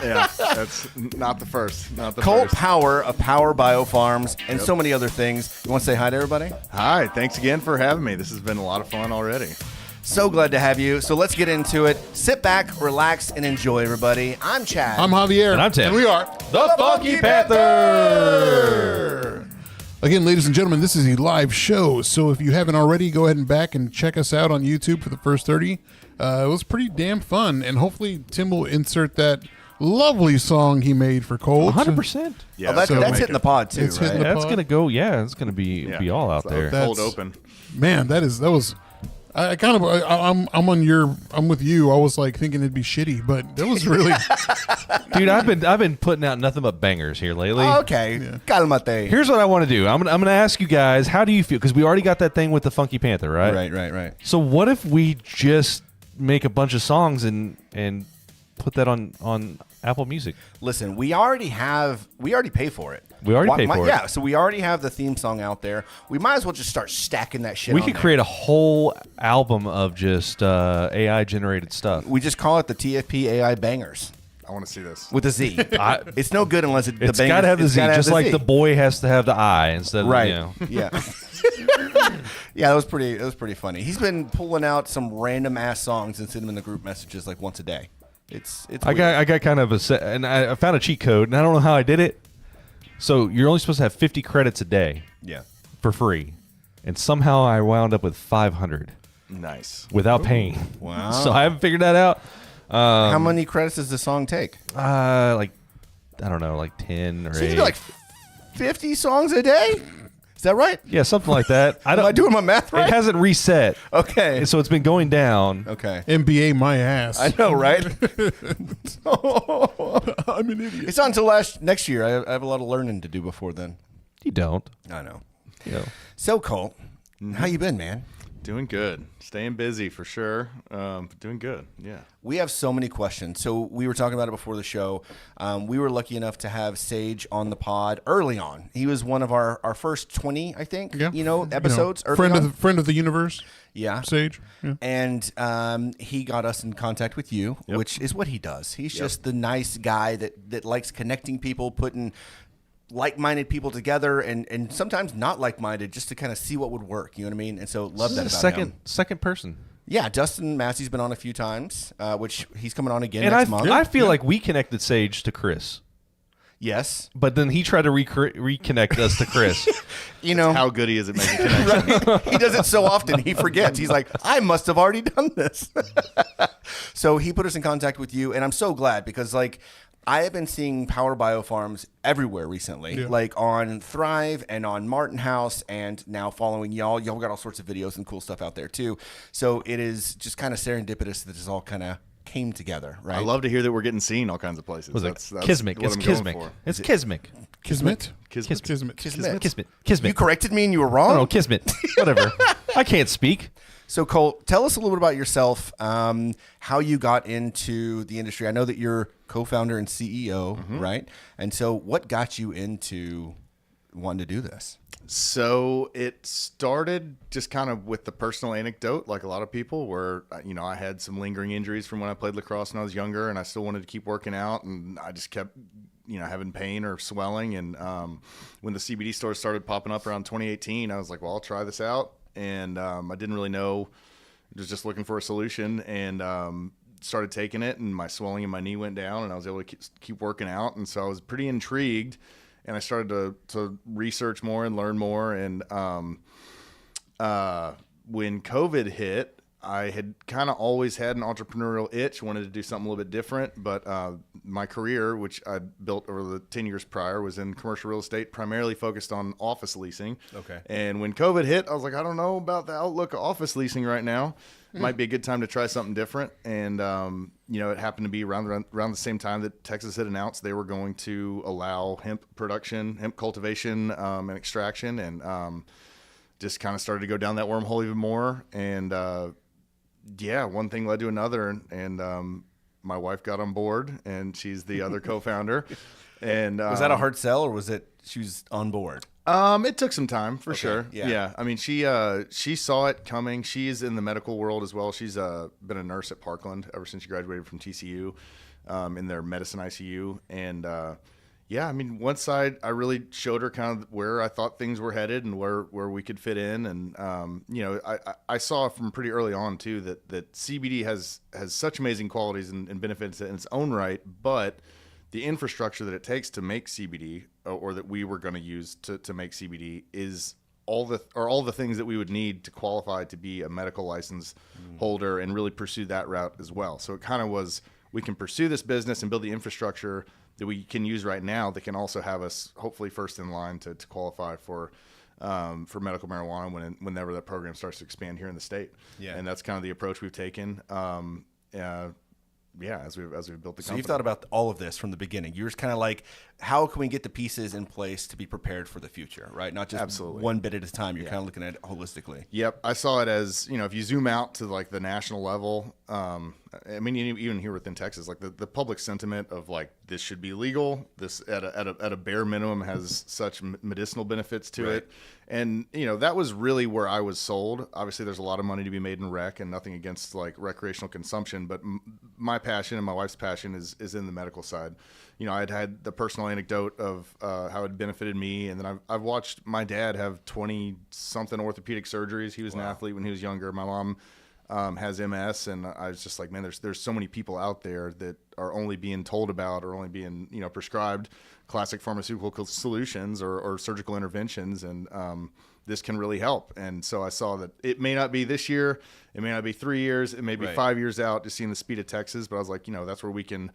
Speaker 4: Yeah, that's not the first. Not the
Speaker 2: Colt
Speaker 4: first.
Speaker 2: Power of Power Biopharms and so many other things. You want to say hi to everybody?
Speaker 4: Hi, thanks again for having me. This has been a lot of fun already.
Speaker 2: So glad to have you. So let's get into it. Sit back, relax, and enjoy, everybody. I'm Chad.
Speaker 1: I'm Javier.
Speaker 3: And I'm Tim.
Speaker 1: And we are
Speaker 3: The Funky Panther.
Speaker 1: Again, ladies and gentlemen, this is a live show, so if you haven't already, go ahead and back and check us out on YouTube for the first 30. It was pretty damn fun, and hopefully Tim will insert that lovely song he made for Colt.
Speaker 3: 100%.
Speaker 4: Yeah,
Speaker 2: Oh, that's
Speaker 1: so
Speaker 2: hitting the pod, too,
Speaker 1: It's hitting
Speaker 2: right?
Speaker 1: the
Speaker 3: That's
Speaker 1: pod.
Speaker 3: gonna go. Yeah, it's gonna be all out there.
Speaker 1: That's-
Speaker 4: Cold open.
Speaker 1: Man, that was. I'm with you. I was like thinking it'd be shitty, but that was really,
Speaker 3: Dude, I've been putting out nothing but bangers here lately.
Speaker 2: Okay, calmate.
Speaker 3: Here's what I want to do. I'm gonna ask you guys, how do you feel? Because we already got that thing with the Funky Panther, right?
Speaker 2: Right.
Speaker 3: So what if we just make a bunch of songs and put that on Apple Music?
Speaker 2: Listen, we already pay for it.
Speaker 3: We already pay for it.
Speaker 2: Yeah, so we already have the theme song out there. We might as well just start stacking that shit.
Speaker 3: We could create a whole album of just AI generated stuff.
Speaker 2: We just call it the TFP AI Bangers.
Speaker 4: I want to see this
Speaker 2: with a Z. It's no good unless
Speaker 3: it's got to have the Z, just like the boy has to have the I instead of
Speaker 2: right.
Speaker 3: You know.
Speaker 2: Yeah. Yeah, that was pretty funny. He's been pulling out some random ass songs and sending them in the group messages like once a day. It's
Speaker 3: I got kind of a set, and I found a cheat code, and I don't know how I did it. So you're only supposed to have 50 credits a day.
Speaker 2: Yeah.
Speaker 3: For free, and somehow I wound up with 500.
Speaker 4: Nice.
Speaker 3: Without paying.
Speaker 2: Wow.
Speaker 3: So I haven't figured that out.
Speaker 2: How many credits does the song take?
Speaker 3: Like I don't know, like 10 or 8.
Speaker 2: So you do like 50 songs a day? Is that right?
Speaker 3: Yeah, something like that.
Speaker 2: Am I doing my math right?
Speaker 3: It hasn't reset.
Speaker 2: Okay.
Speaker 3: So it's been going down.
Speaker 2: Okay.
Speaker 1: NBA my ass.
Speaker 2: I know, right?
Speaker 1: I'm an idiot.
Speaker 2: It's not until next year. I have a lot of learning to do before then.
Speaker 3: You don't.
Speaker 2: I know.
Speaker 3: You know.
Speaker 2: So, Colt, how you been, man?
Speaker 4: Doing good. Staying busy for sure. Doing good. Yeah.
Speaker 2: We have so many questions. So we were talking about it before the show. We were lucky enough to have Sage on the pod early on. He was one of our first 20, I think, episodes.
Speaker 1: Friend of the universe.
Speaker 2: Yeah.
Speaker 1: Sage. Yeah.
Speaker 2: And he got us in contact with you, which is what he does. He's just the nice guy that likes connecting people, putting like-minded people together and sometimes not like-minded just to kind of see what would work. You know what I mean? And so love that about him.
Speaker 3: Second person.
Speaker 2: Yeah, Dustin Massey's been on a few times, which he's coming on again
Speaker 3: and
Speaker 2: next month.
Speaker 3: I feel like we connected Sage to Chris.
Speaker 2: Yes.
Speaker 3: But then he tried to reconnect us to Chris.
Speaker 2: You know
Speaker 4: how good he is at making connections.
Speaker 2: Right? He does it so often he forgets. He's like, I must have already done this. So he put us in contact with you, and I'm so glad because like I have been seeing Power Biofarms everywhere recently, like on Thrive and on Martin House, and now following y'all. Y'all got all sorts of videos and cool stuff out there too. So it is just kind of serendipitous that this all kind of came together, right?
Speaker 4: I love to hear that we're getting seen all kinds of places.
Speaker 3: That's Kismet. It's Kismet. It's Kismet.
Speaker 1: Kismet?
Speaker 3: Kismet.
Speaker 2: You corrected me and you were wrong?
Speaker 3: No, Kismet. Whatever. I can't speak.
Speaker 2: So, Colt, tell us a little bit about yourself, how you got into the industry. I know that you're co-founder and CEO, right? And so what got you into wanting to do this?
Speaker 4: So it started just kind of with the personal anecdote, like a lot of people, where, I had some lingering injuries from when I played lacrosse when I was younger, and I still wanted to keep working out, and I just kept, having pain or swelling. And when the CBD stores started popping up around 2018, I was like, well, I'll try this out. And I didn't really know. I was just looking for a solution, and started taking it, and my swelling in my knee went down, and I was able to keep working out. And so I was pretty intrigued, and I started to research more and learn more. And when COVID hit, I had kind of always had an entrepreneurial itch, wanted to do something a little bit different. But my career, which I built over the 10 years prior, was in commercial real estate, primarily focused on office leasing.
Speaker 2: Okay.
Speaker 4: And when COVID hit, I was like, I don't know about the outlook of office leasing right now. Might be a good time to try something different. And, it happened to be around the same time that Texas had announced they were going to allow hemp production, hemp cultivation, and extraction. And just kind of started to go down that wormhole even more. And, one thing led to another, and my wife got on board, and she's the other co-founder. And
Speaker 2: was that a hard sell, or was it she was on board?
Speaker 4: It took some time for sure.
Speaker 2: Yeah.
Speaker 4: I mean, she saw it coming. She is in the medical world as well. She's been a nurse at Parkland ever since she graduated from TCU, in their medicine ICU. And I mean, once I really showed her kind of where I thought things were headed and where we could fit in. And, I saw from pretty early on too, that CBD has such amazing qualities and benefits in its own right, but the infrastructure that it takes to make CBD, or that we were going to use to make CBD, is all the things that we would need to qualify to be a medical license holder and really pursue that route as well. So it kind of was, we can pursue this business and build the infrastructure that we can use right now that can also have us hopefully first in line to qualify for for medical marijuana whenever that program starts to expand here in the state. Yeah. And that's kind of the approach we've taken. As we've built the company.
Speaker 2: So you've thought about all of this from the beginning. You're just kind of like, how can we get the pieces in place to be prepared for the future, right? Not just one bit at a time. You're kind of looking at it holistically.
Speaker 4: Yep. I saw it as, if you zoom out to like the national level, I mean, even here within Texas, like the public sentiment of like, this should be legal. This at a bare minimum has such medicinal benefits to it. And, that was really where I was sold. Obviously, there's a lot of money to be made in rec, and nothing against like recreational consumption. But my passion and my wife's passion is in the medical side. I'd had the personal anecdote of how it benefited me. And then I've watched my dad have 20-something orthopedic surgeries. He was an athlete when he was younger. My mom has MS, and I was just like, man, there's so many people out there that are only being told about or only being prescribed classic pharmaceutical solutions or surgical interventions, and this can really help. And so I saw that it may not be this year, it may not be 3 years, it may be 5 years out, just seeing the speed of Texas. But I was like, that's where we can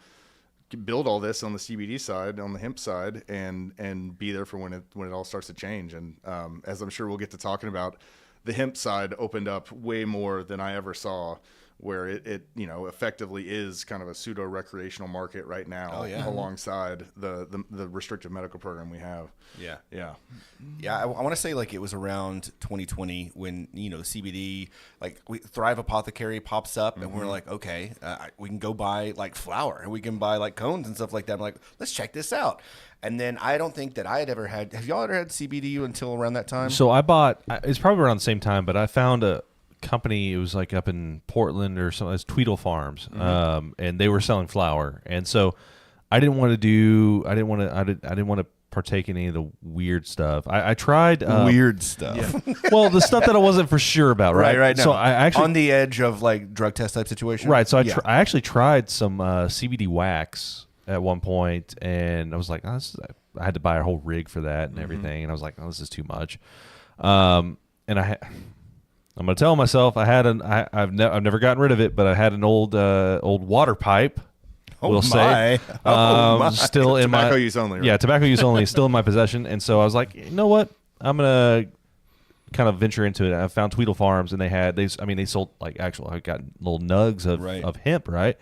Speaker 4: build all this on the CBD side, on the hemp side, and be there for when it all starts to change. And as I'm sure we'll get to talking about, the hemp side opened up way more than I ever saw, where it effectively is kind of a pseudo recreational market right now, alongside the restrictive medical program we have.
Speaker 2: I want to say like it was around 2020 when the CBD, like Thrive Apothecary pops up, and we're like, okay, we can go buy like flour, and we can buy like cones and stuff like that. I'm like, let's check this out. And then I don't think that I had ever had. Have y'all ever had CBD until around that time?
Speaker 3: So I bought. It's probably around the same time, but I found a company. It was like up in Portland or something. It's Tweedle Farms, and they were selling flour. And so I didn't want to partake in any of the weird stuff. I tried
Speaker 2: weird stuff.
Speaker 3: Well, the stuff that I wasn't for sure about. Right.
Speaker 2: No.
Speaker 3: So I actually
Speaker 2: on the edge of like drug test type situation.
Speaker 3: Right. So I actually tried some CBD wax at one point, and I was like, I had to buy a whole rig for that and everything, and I was like, oh, this is too much. And I'm gonna tell myself I've never gotten rid of it, but I had an old water pipe. Say still in
Speaker 4: tobacco use only. Right?
Speaker 3: Yeah, tobacco use only, still in my possession. And so I was like, you know what, I'm gonna kind of venture into it. I found Tweedle Farms, and they sold like I got little nugs of hemp, right?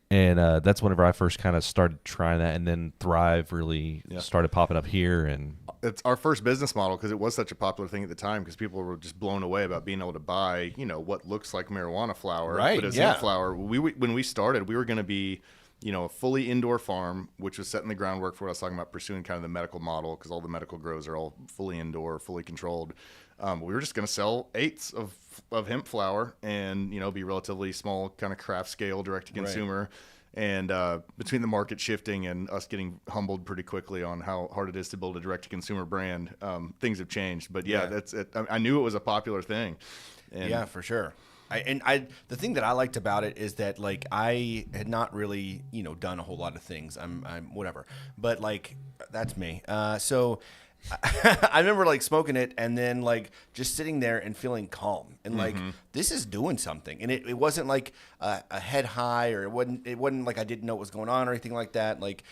Speaker 3: And that's whenever I first kind of started trying that, and then Thrive really started popping up here. And
Speaker 4: it's our first business model because it was such a popular thing at the time, because people were just blown away about being able to buy, what looks like marijuana flower, but it's hemp flower. When we started, we were going to be, a fully indoor farm, which was setting the groundwork for what I was talking about, pursuing kind of the medical model, because all the medical grows are all fully indoor, fully controlled. We were just going to sell eighths of hemp flower and, be relatively small, kind of craft scale, direct to consumer. And between the market shifting and us getting humbled pretty quickly on how hard it is to build a direct to consumer brand, things have changed. But that's it. I knew it was a popular thing.
Speaker 2: And for sure. The thing that I liked about it is that like I had not really done a whole lot of things. I'm whatever, but like that's me. So I remember like smoking it and then like just sitting there and feeling calm and like this is doing something. And it wasn't like a head high, or it wasn't like I didn't know what was going on or anything like that. Like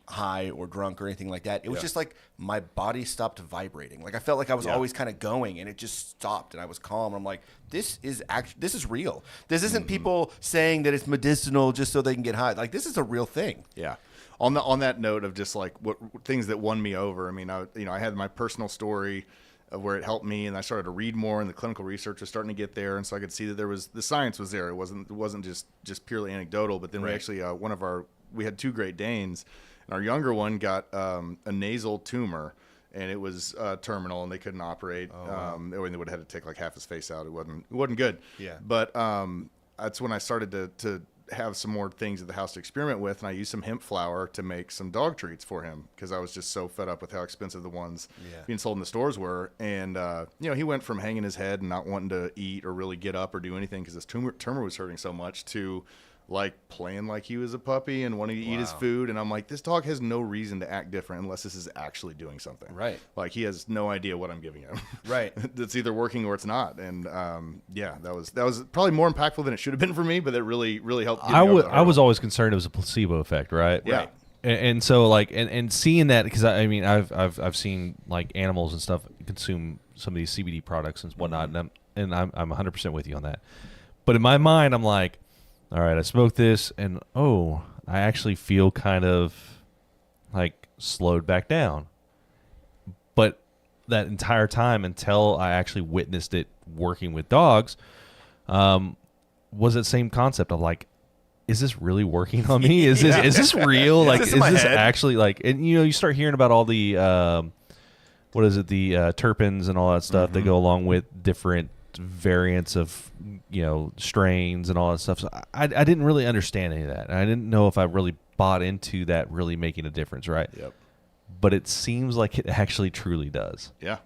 Speaker 2: high or drunk or anything like that. It was just like my body stopped vibrating. Like I felt like I was always kind of going, and it just stopped, and I was calm. I'm like, this is real. This isn't people saying that it's medicinal just so they can get high. Like this is a real thing.
Speaker 4: Yeah. On that note of just like what things that won me over. I mean, I had my personal story of where it helped me, and I started to read more, and the clinical research was starting to get there, and so I could see that the science was there. It wasn't just purely anecdotal. But then we actually we had 2 Great Danes. And our younger one got a nasal tumor, and it was terminal, and they couldn't operate. They would have had to take like half his face out. It wasn't good. Yeah. But that's when I started to have some more things at the house to experiment with, and I used some hemp flour to make some dog treats for him, because I was just so fed up with how expensive the ones being sold in the stores were. And he went from hanging his head and not wanting to eat or really get up or do anything because his tumor was hurting so much, to like playing like he was a puppy and wanting to eat his food. And I'm like, this dog has no reason to act different unless this is actually doing something. Right. Like he has no idea what I'm giving him. Right. It's either working or it's not. And that was probably more impactful than it should have been for me, but it really, really helped.
Speaker 3: I was always concerned it was a placebo effect, right?
Speaker 4: Yeah.
Speaker 3: Right. And so like, and seeing that, because I mean, I've seen like animals and stuff consume some of these CBD products and whatnot, and I'm 100% with you on that. But in my mind, I'm like, all right, I smoked this, and I actually feel kind of like slowed back down. But that entire time, until I actually witnessed it working with dogs, was that same concept of like, is this really working on me? Is this real? Like, is this actually like? And you start hearing about all the the terpenes and all that stuff that go along with different variants of strains and all that stuff. So I didn't really understand any of that. I didn't know if I really bought into that really making a difference, right?
Speaker 4: Yep.
Speaker 3: But it seems like it actually truly does.
Speaker 4: Yeah.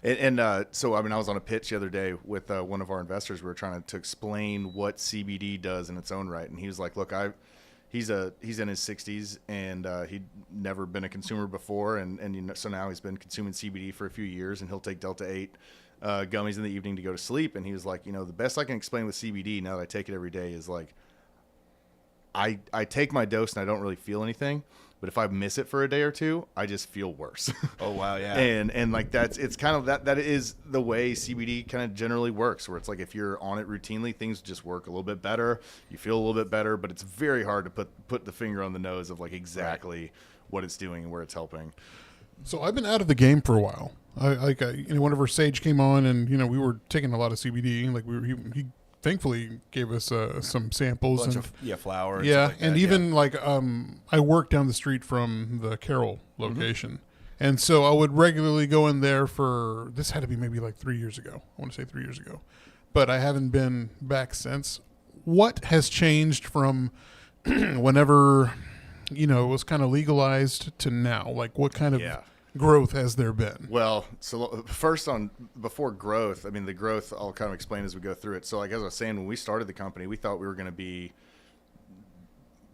Speaker 4: And so, I mean, I was on a pitch the other day with one of our investors. We were trying to explain what CBD does in its own right. And he was like, look, he's in his 60s, and he'd never been a consumer before. And so now he's been consuming CBD for a few years, and he'll take Delta-8 gummies in the evening to go to sleep. And he was like, the best I can explain with CBD now that I take it every day is like, I take my dose and I don't really feel anything. But if I miss it for a day or two, I just feel worse.
Speaker 2: Oh, wow, yeah.
Speaker 4: And like it's kind of that is the way CBD kind of generally works, where it's like if you're on it routinely, things just work a little bit better. You feel a little bit better, but it's very hard to put the finger on the nose of like exactly what it's doing and where it's helping.
Speaker 1: So I've been out of the game for a while. Whenever Sage came on, and we were taking a lot of CBD, like he thankfully gave us some samples
Speaker 2: bunch of flowers.
Speaker 1: Yeah, and even I worked down the street from the Carroll location, and so I would regularly go in there for, this had to be maybe like 3 years ago. I want to say 3 years ago, but I haven't been back since. What has changed from whenever it was kind of legalized to now? Like, what kind of growth has there been?
Speaker 4: Well, so first before growth, I mean, the growth I'll kind of explain as we go through it. So like, as I was saying, when we started the company, we thought we were going to be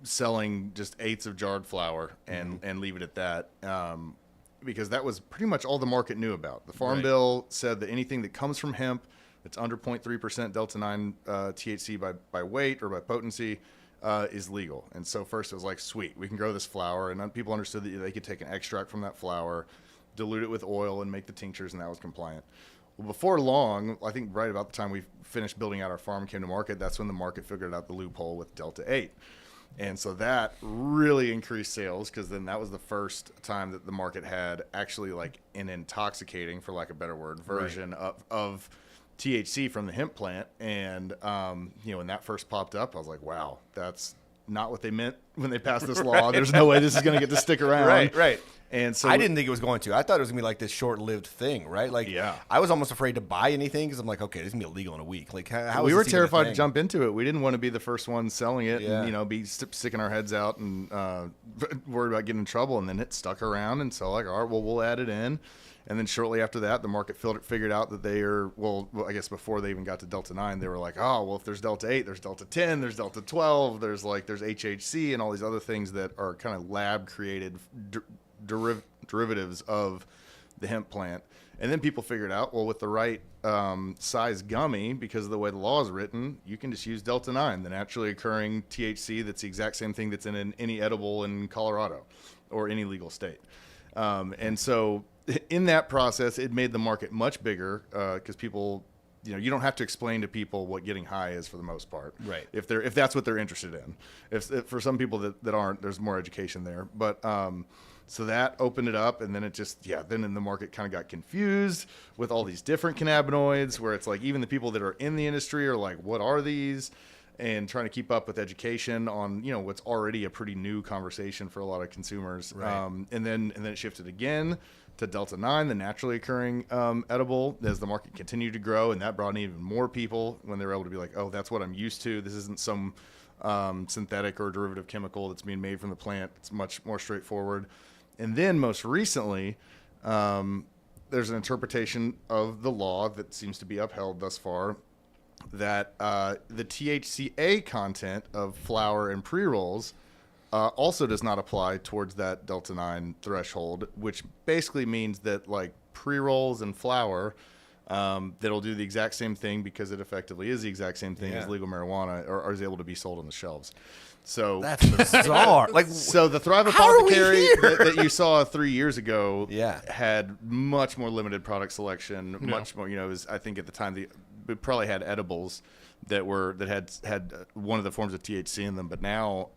Speaker 4: selling just eighths of jarred flower and leave it at that. Because that was pretty much all the market knew about. The Farm Bill said that anything that comes from hemp that's under 0.3% Delta-9 THC by weight or by potency is legal. And so first it was like, sweet, we can grow this flower. And then people understood that they could take an extract from that flower, dilute it with oil, and make the tinctures, and that was compliant. Well, before long, I think right about the time we finished building out our farm, came to market, that's when the market figured out the loophole with Delta-8. And so that really increased sales, because then that was the first time that the market had actually like an intoxicating, for lack of a better word, version of THC from the hemp plant. And, when that first popped up, I was like, wow, that's not what they meant when they passed this law. There's no way this is going to get to stick around.
Speaker 2: Right.
Speaker 4: And so
Speaker 2: I didn't think it was going to. I thought it was going to be like this short-lived thing, right? Like, I was almost afraid to buy anything because I'm like, okay, this is going to be illegal in a week. Like, how
Speaker 4: we
Speaker 2: is
Speaker 4: were
Speaker 2: this
Speaker 4: terrified
Speaker 2: even a
Speaker 4: to
Speaker 2: thing?
Speaker 4: jump into it. We didn't want to be the first ones selling it and, be sticking our heads out and worried about getting in trouble. And then it stuck around. And so like, all right, well, we'll add it in. And then shortly after that, the market figured out that they are, well, I guess before they even got to Delta-9, they were like, oh, well, if there's Delta-8, there's Delta-10, there's Delta-12, there's HHC and all these other things that are kind of lab-created derivatives of the hemp plant. And then people figured out, well, with the right size gummy, because of the way the law is written, you can just use Delta-9, the naturally occurring THC that's the exact same thing that's in any edible in Colorado or any legal state. And so in that process, it made the market much bigger because people, you don't have to explain to people what getting high is for the most part.
Speaker 2: Right.
Speaker 4: If that's what they're interested in. If for some people that aren't, there's more education there. But so that opened it up, and then it just, then in the market kind of got confused with all these different cannabinoids, where it's like even the people that are in the industry are like, what are these? And trying to keep up with education on, what's already a pretty new conversation for a lot of consumers.
Speaker 2: Right.
Speaker 4: And then it shifted again to Delta-9, the naturally occurring edible, as the market continued to grow, and that brought in even more people when they were able to be like, oh, that's what I'm used to. This isn't some synthetic or derivative chemical that's being made from the plant. It's much more straightforward. And then most recently, there's an interpretation of the law that seems to be upheld thus far, that the THCA content of flower and pre-rolls also does not apply towards that Delta-9 threshold, which basically means that like pre-rolls and flower that'll do the exact same thing because it effectively is the exact same thing as legal marijuana, or is able to be sold on the shelves. So
Speaker 2: that's bizarre.
Speaker 4: So the Thrive Apothecary that you saw 3 years ago had much more limited product selection, much more, I think at the time we probably had edibles that had one of the forms of THC in them. But now,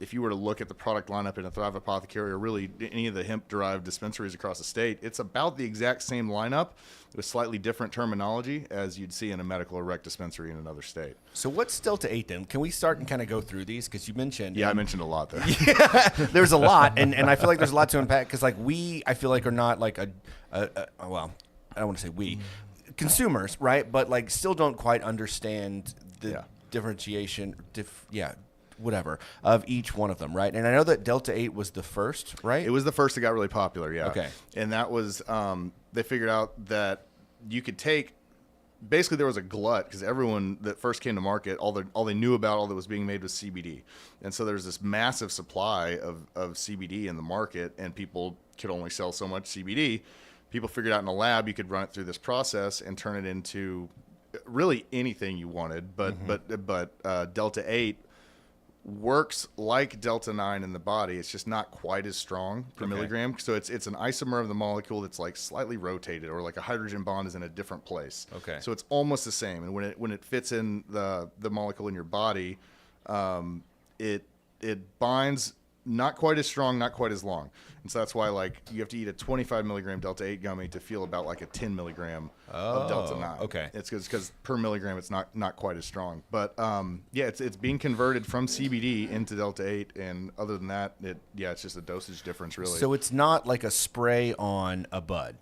Speaker 4: if you were to look at the product lineup in a Thrive Apothecary or really any of the hemp-derived dispensaries across the state, it's about the exact same lineup with slightly different terminology as you'd see in a medical or rec dispensary in another state.
Speaker 2: So what's Delta 8 then? Can we start and kind of go through these? Because you mentioned...
Speaker 4: Yeah, I mentioned a lot there.
Speaker 2: Yeah, there's a lot. And I feel like there's a lot to unpack because I feel like are not like well, I don't want to say we... consumers, right? But still don't quite understand the differentiation, whatever, of each one of them, right? And I know that Delta 8 was the first, right?
Speaker 4: It was the first that got really popular, yeah.
Speaker 2: Okay.
Speaker 4: And that was, they figured out that you could take, basically there was a glut because everyone that first came to market, all they knew about, all that was being made was CBD. And so there's this massive supply of CBD in the market, and people could only sell so much CBD. People figured out in a lab you could run it through this process and turn it into really anything you wanted. But Delta 8 works like Delta 9 in the body. It's just not quite as strong per milligram. So it's an isomer of the molecule that's slightly rotated, or a hydrogen bond is in a different place.
Speaker 2: Okay.
Speaker 4: So it's almost the same. And when it fits in the molecule in your body, it binds not quite as strong, not quite as long. And so that's why you have to eat a 25 milligram Delta 8 gummy to feel about a 10 milligram of Delta 9.
Speaker 2: Okay.
Speaker 4: It's because per milligram it's not quite as strong. But it's being converted from CBD into Delta 8, and other than that, it's just a dosage difference really.
Speaker 2: So it's not like a spray on a bud.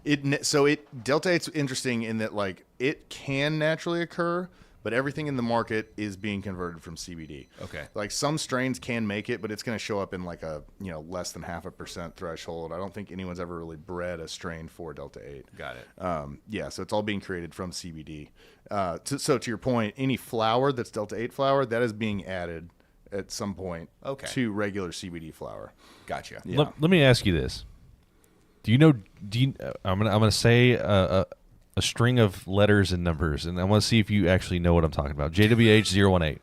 Speaker 4: Delta 8's interesting in that it can naturally occur, but everything in the market is being converted from CBD.
Speaker 2: Okay.
Speaker 4: Some strains can make it, but it's going to show up in a less than 0.5% threshold. I don't think anyone's ever really bred a strain for Delta 8.
Speaker 2: Got it.
Speaker 4: So it's all being created from CBD. So to your point, any flower that's Delta 8 flower, that is being added at some point to regular CBD flower.
Speaker 2: Gotcha.
Speaker 4: Yeah.
Speaker 3: Let me ask you this: I'm gonna say a string of letters and numbers, and I want to see if you actually know what I'm talking about. JWH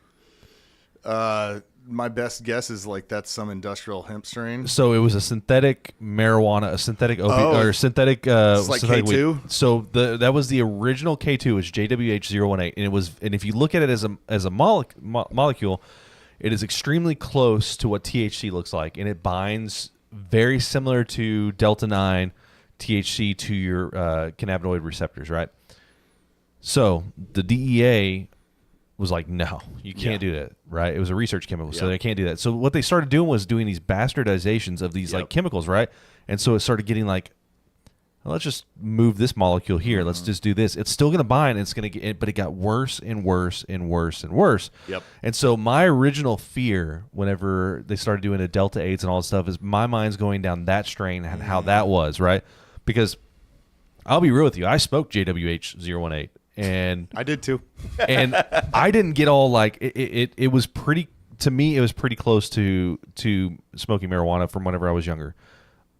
Speaker 3: 018.
Speaker 4: My best guess is that's some industrial hemp strain.
Speaker 3: So it was a synthetic marijuana, a synthetic opiate, or synthetic.
Speaker 4: It's
Speaker 3: synthetic
Speaker 4: K2.
Speaker 3: Weed. So that was the original K2, was JWH 018, and if you look at it as a molecule, it is extremely close to what THC looks like, and it binds very similar to Delta 9. THC to your cannabinoid receptors, right? So the DEA was like, no, you can't do that, right? It was a research chemical, so they can't do that. So what they started doing was doing these bastardizations of these chemicals, right? And so it started getting let's just move this molecule here. Let's just do this. It's still going to bind. It's going to get, but it got worse and worse and worse and worse.
Speaker 4: Yep.
Speaker 3: And so my original fear, whenever they started doing the Delta 8s and all this stuff, is my mind's going down that strain and how that was, right? Because I'll be real with you, I smoked JWH 018, and
Speaker 4: I did too.
Speaker 3: And I didn't get all it was pretty, to me, it was pretty close to smoking marijuana from whenever I was younger.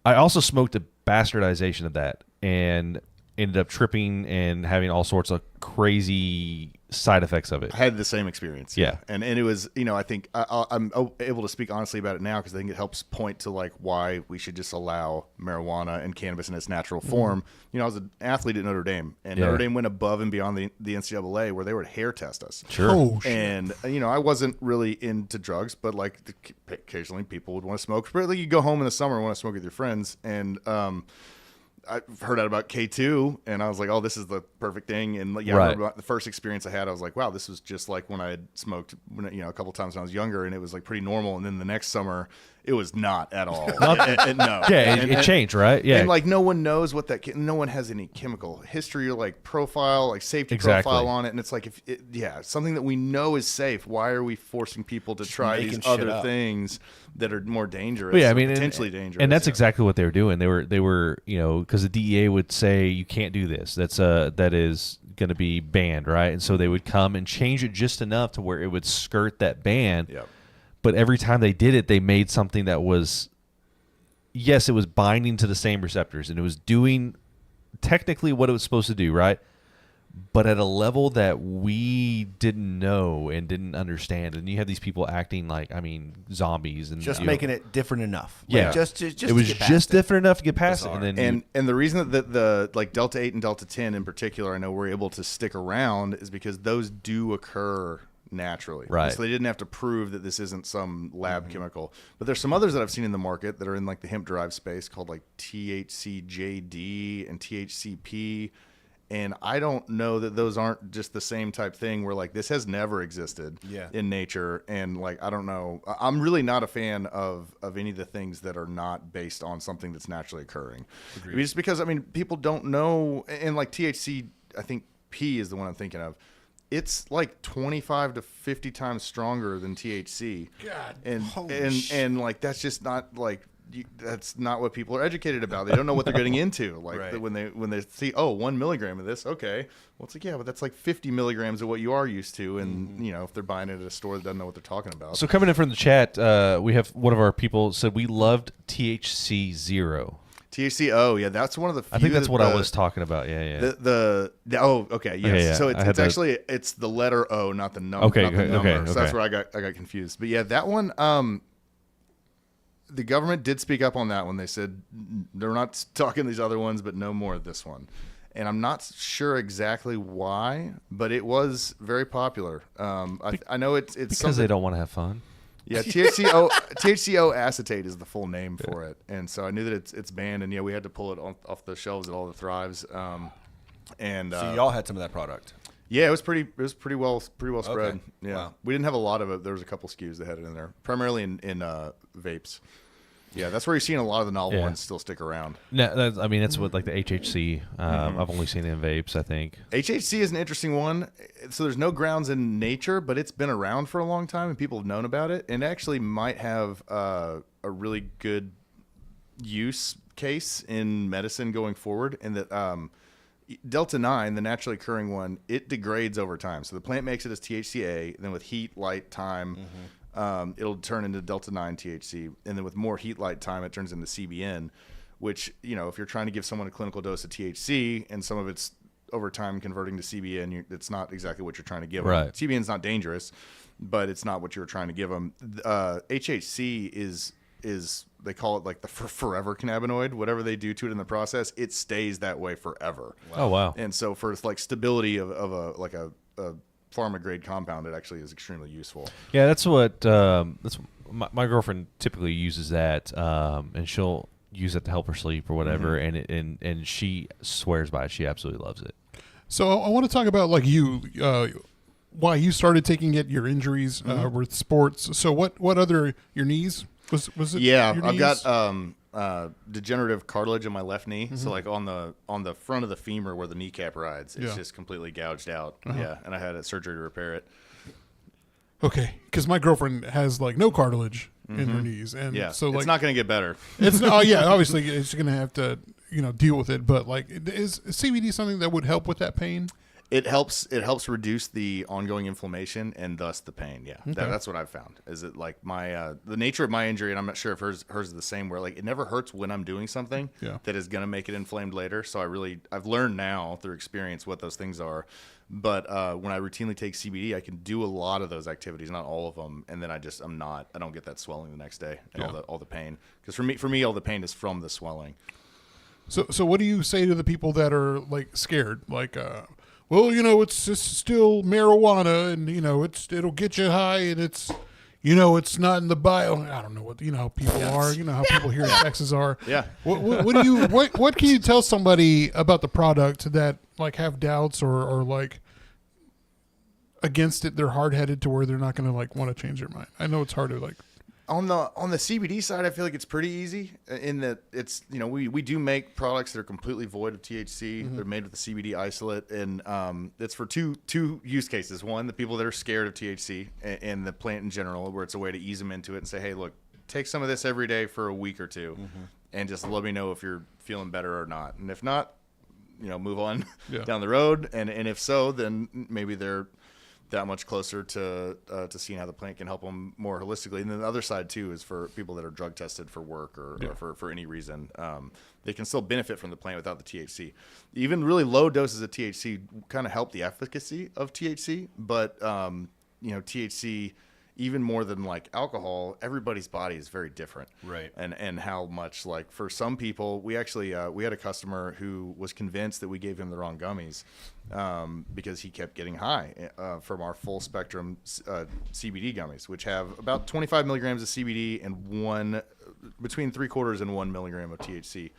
Speaker 3: I also smoked a bastardization of that and ended up tripping and having all sorts of crazy side effects of it.
Speaker 4: I had the same experience.
Speaker 3: Yeah.
Speaker 4: And it was, I think I'm able to speak honestly about it now because I think it helps point to why we should just allow marijuana and cannabis in its natural form. I was an athlete at Notre Dame, and Notre Dame went above and beyond the NCAA where they would hair test us.
Speaker 3: Sure.
Speaker 1: Oh, shit.
Speaker 4: And, I wasn't really into drugs, but occasionally people would want to smoke. But you go home in the summer and want to smoke with your friends. And, I heard out about K2, and I was like, "Oh, this is the perfect thing." And I remember the first experience I had, I was like, "Wow, this was just like when I had smoked, a couple times when I was younger, and it was pretty normal." And then the next summer, it was not at all. No,
Speaker 3: it changed, right? Yeah,
Speaker 4: and no one knows what that. No one has any chemical history or profile, safety profile on it. And it's something that we know is safe. Why are we forcing people to try these other things that are more dangerous?
Speaker 3: Well, yeah,
Speaker 4: potentially dangerous.
Speaker 3: And that's exactly what they were doing. They were because the DEA would say you can't do this. That is going to be banned, right? And so they would come and change it just enough to where it would skirt that ban.
Speaker 4: Yep.
Speaker 3: But every time they did it, they made something that was, yes, it was binding to the same receptors, and it was doing technically what it was supposed to do, right? But at a level that we didn't know and didn't understand, and you have these people acting like, zombies, and
Speaker 2: just making it different enough.
Speaker 3: Yeah,
Speaker 2: like just
Speaker 3: it was just different enough to get past
Speaker 2: Bizarre.
Speaker 3: it. And
Speaker 4: the reason that the like Delta 8 and Delta 10 in particular, I know we're able to stick around is because those do occur naturally.
Speaker 3: Right.
Speaker 4: So they didn't have to prove that this isn't some lab chemical. But there's some others that I've seen in the market that are in like the hemp derived space called like THCJD and THCP. And I don't know that those aren't just the same type thing where like this has never existed in nature. And like, I don't know. I'm really not a fan of any of the things that are not based on something that's naturally occurring. Just because, people don't know. And like THC, I think P is the one I'm thinking of. It's like 25 to 50 times stronger than THC.
Speaker 1: God.
Speaker 4: And like, that's just not like, that's not what people are educated about. They don't know what they're getting into. Like
Speaker 2: right.
Speaker 4: when they see 1 milligram of this, okay, well it's like but that's like 50 milligrams of what you are used to, and if they're buying it at a store that doesn't know what they're talking about.
Speaker 3: So coming in from the chat, we have one of our people said we loved THC 0.
Speaker 4: THC, yeah, that's one of the few.
Speaker 3: I think that's what I was talking about. Yeah.
Speaker 4: Okay, yes.
Speaker 3: Okay, yeah.
Speaker 4: So it's actually it's the letter O, not the number.
Speaker 3: Okay,
Speaker 4: not the number.
Speaker 3: okay.
Speaker 4: So that's where I got confused. But yeah, that one. The government did speak up on that one. They said they're not talking these other ones, but no more of this one. And I'm not sure exactly why, but it was very popular. I know it's
Speaker 3: because they don't want to have fun.
Speaker 4: Yeah, THCO acetate is the full name for it, and so I knew that it's banned, and we had to pull it off the shelves at all the Thrives. So
Speaker 2: y'all had some of that product.
Speaker 4: Yeah, it was pretty well spread.
Speaker 2: Okay.
Speaker 4: Yeah,
Speaker 2: wow.
Speaker 4: We didn't have a lot of it. There was a couple SKUs that had it in there, primarily in vapes. Yeah, that's where you're seeing a lot of the novel ones still stick around.
Speaker 3: No, that's what like the HHC. I've only seen it in vapes, I think.
Speaker 4: HHC is an interesting one. So there's no grounds in nature, but it's been around for a long time and people have known about it, and actually might have a really good use case in medicine going forward. And that Delta 9, the naturally occurring one, it degrades over time. So the plant makes it as THCA, then with heat, light, time. It'll turn into Delta 9 THC, and then with more heat light time, it turns into CBN, which, if you're trying to give someone a clinical dose of THC and some of it's over time converting to CBN, it's not exactly what you're trying to give them.
Speaker 3: Right.
Speaker 4: CBN's not dangerous, but it's not what you're trying to give them. HHC is they call it like the forever cannabinoid. Whatever they do to it in the process, it stays that way forever.
Speaker 3: Wow. Oh, wow.
Speaker 4: And so for like stability of a pharma grade compound, it actually is extremely useful.
Speaker 3: Yeah, that's what my girlfriend typically uses that, and she'll use it to help her sleep or whatever, and she swears by it. She absolutely loves it.
Speaker 1: So I want to talk about like why you started taking it, your injuries with sports. So what other, your knees? Was it?
Speaker 4: Yeah,
Speaker 1: your
Speaker 4: I've
Speaker 1: knees?
Speaker 4: got degenerative cartilage in my left knee. So like on the front of the femur where the kneecap rides, it's just completely gouged out. Yeah, and I had a surgery to repair it.
Speaker 1: Okay, because my girlfriend has like no cartilage in her knees, and so like
Speaker 4: it's not going to get better.
Speaker 1: it's obviously it's going to have to deal with it. But like, is CBD something that would help with that pain?
Speaker 4: It helps reduce the ongoing inflammation and thus the pain. Yeah,
Speaker 1: Okay.
Speaker 4: that's what I've found. Is it like my the nature of my injury, and I'm not sure if hers is the same. Where like it never hurts when I'm doing something that is going to make it inflamed later. So I've learned now through experience what those things are. But when I routinely take CBD, I can do a lot of those activities, not all of them, and then I don't get that swelling the next day and all the pain. Because for me, all the pain is from the swelling.
Speaker 1: So what do you say to the people that are like scared, like? Well, it's just still marijuana, and it'll get you high, and it's not in the bio. I don't know what how people are. How people hear sexes are.
Speaker 4: Yeah.
Speaker 1: What can you tell somebody about the product that like have doubts or like against it? They're hard headed to where they're not going to like want to change their mind. I know it's hard to like.
Speaker 4: On the CBD side, I feel like it's pretty easy in that it's we do make products that are completely void of THC. They're made with the CBD isolate, and it's for two use cases. One, the people that are scared of THC and the plant in general, where it's a way to ease them into it and say, hey, look, take some of this every day for a week or two, and just let me know if you're feeling better or not. And if not, move on down the road. And if so, then maybe they're that much closer to seeing how the plant can help them more holistically. And then the other side too is for people that are drug tested for work or for any reason. They can still benefit from the plant without the THC. Even really low doses of THC kind of help the efficacy of THC, but THC, even more than like alcohol, everybody's body is very different.
Speaker 2: Right.
Speaker 4: And how much, like, for some people, we actually, we had a customer who was convinced that we gave him the wrong gummies because he kept getting high from our full spectrum CBD gummies, which have about 25 milligrams of CBD and between 3/4 and 1 milligram of THC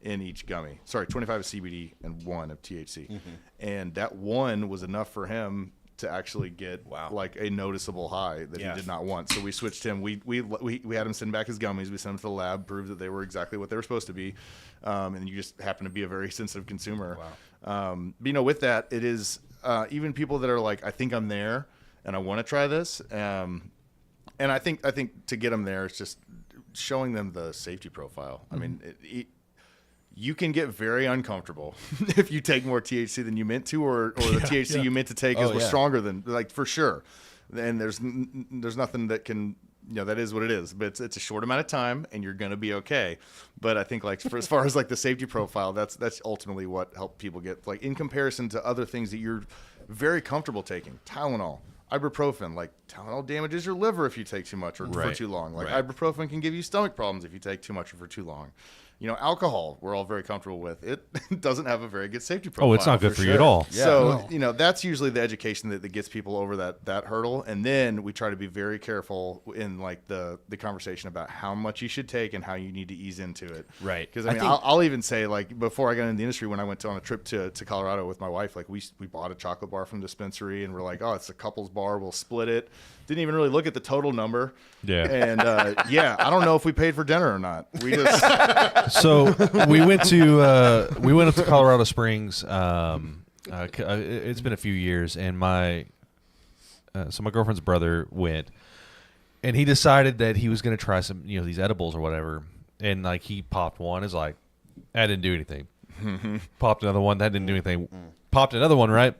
Speaker 4: in each gummy. Sorry, 25 of CBD and 1 of THC. Mm-hmm. And that 1 was enough for him to actually get like a noticeable high that he did not want. So we switched him. We had him send back his gummies. We sent him to the lab, proved that they were exactly what they were supposed to be. And you just happen to be a very sensitive consumer. Wow. But, with that, it is even people that are like, I think I'm there and I want to try this. And I think to get them there, it's just showing them the safety profile. Mm-hmm. I mean, you can get very uncomfortable if you take more THC than you meant to, or the THC you meant to take was stronger than, like, for sure. And there's nothing that can, that is what it is. But it's a short amount of time, and you're gonna be okay. But I think, like, as far as like the safety profile, that's ultimately what helped people get, like, in comparison to other things that you're very comfortable taking. Tylenol, ibuprofen, like, Tylenol damages your liver if you take too much or for too long. Like, ibuprofen can give you stomach problems if you take too much or for too long. Alcohol, we're all very comfortable with. It doesn't have a very good safety profile.
Speaker 3: Oh, it's not good for you at all.
Speaker 4: Yeah. So, that's usually the education that gets people over that hurdle. And then we try to be very careful in, like, the conversation about how much you should take and how you need to ease into it.
Speaker 2: Right.
Speaker 4: Because, I'll even say, like, before I got into the industry, when I went on a trip to Colorado with my wife, like, we bought a chocolate bar from the dispensary, and we're like, oh, it's a couple's bar. We'll split it. Didn't even really look at the total number. Yeah. And, I don't know if we paid for dinner or not. We just...
Speaker 3: So we went up to Colorado Springs. It's been a few years, and my girlfriend's brother went, and he decided that he was going to try some, these edibles or whatever. And, like, he popped one. It's like, that didn't do anything. Popped another one. That didn't do anything. Popped another one, right?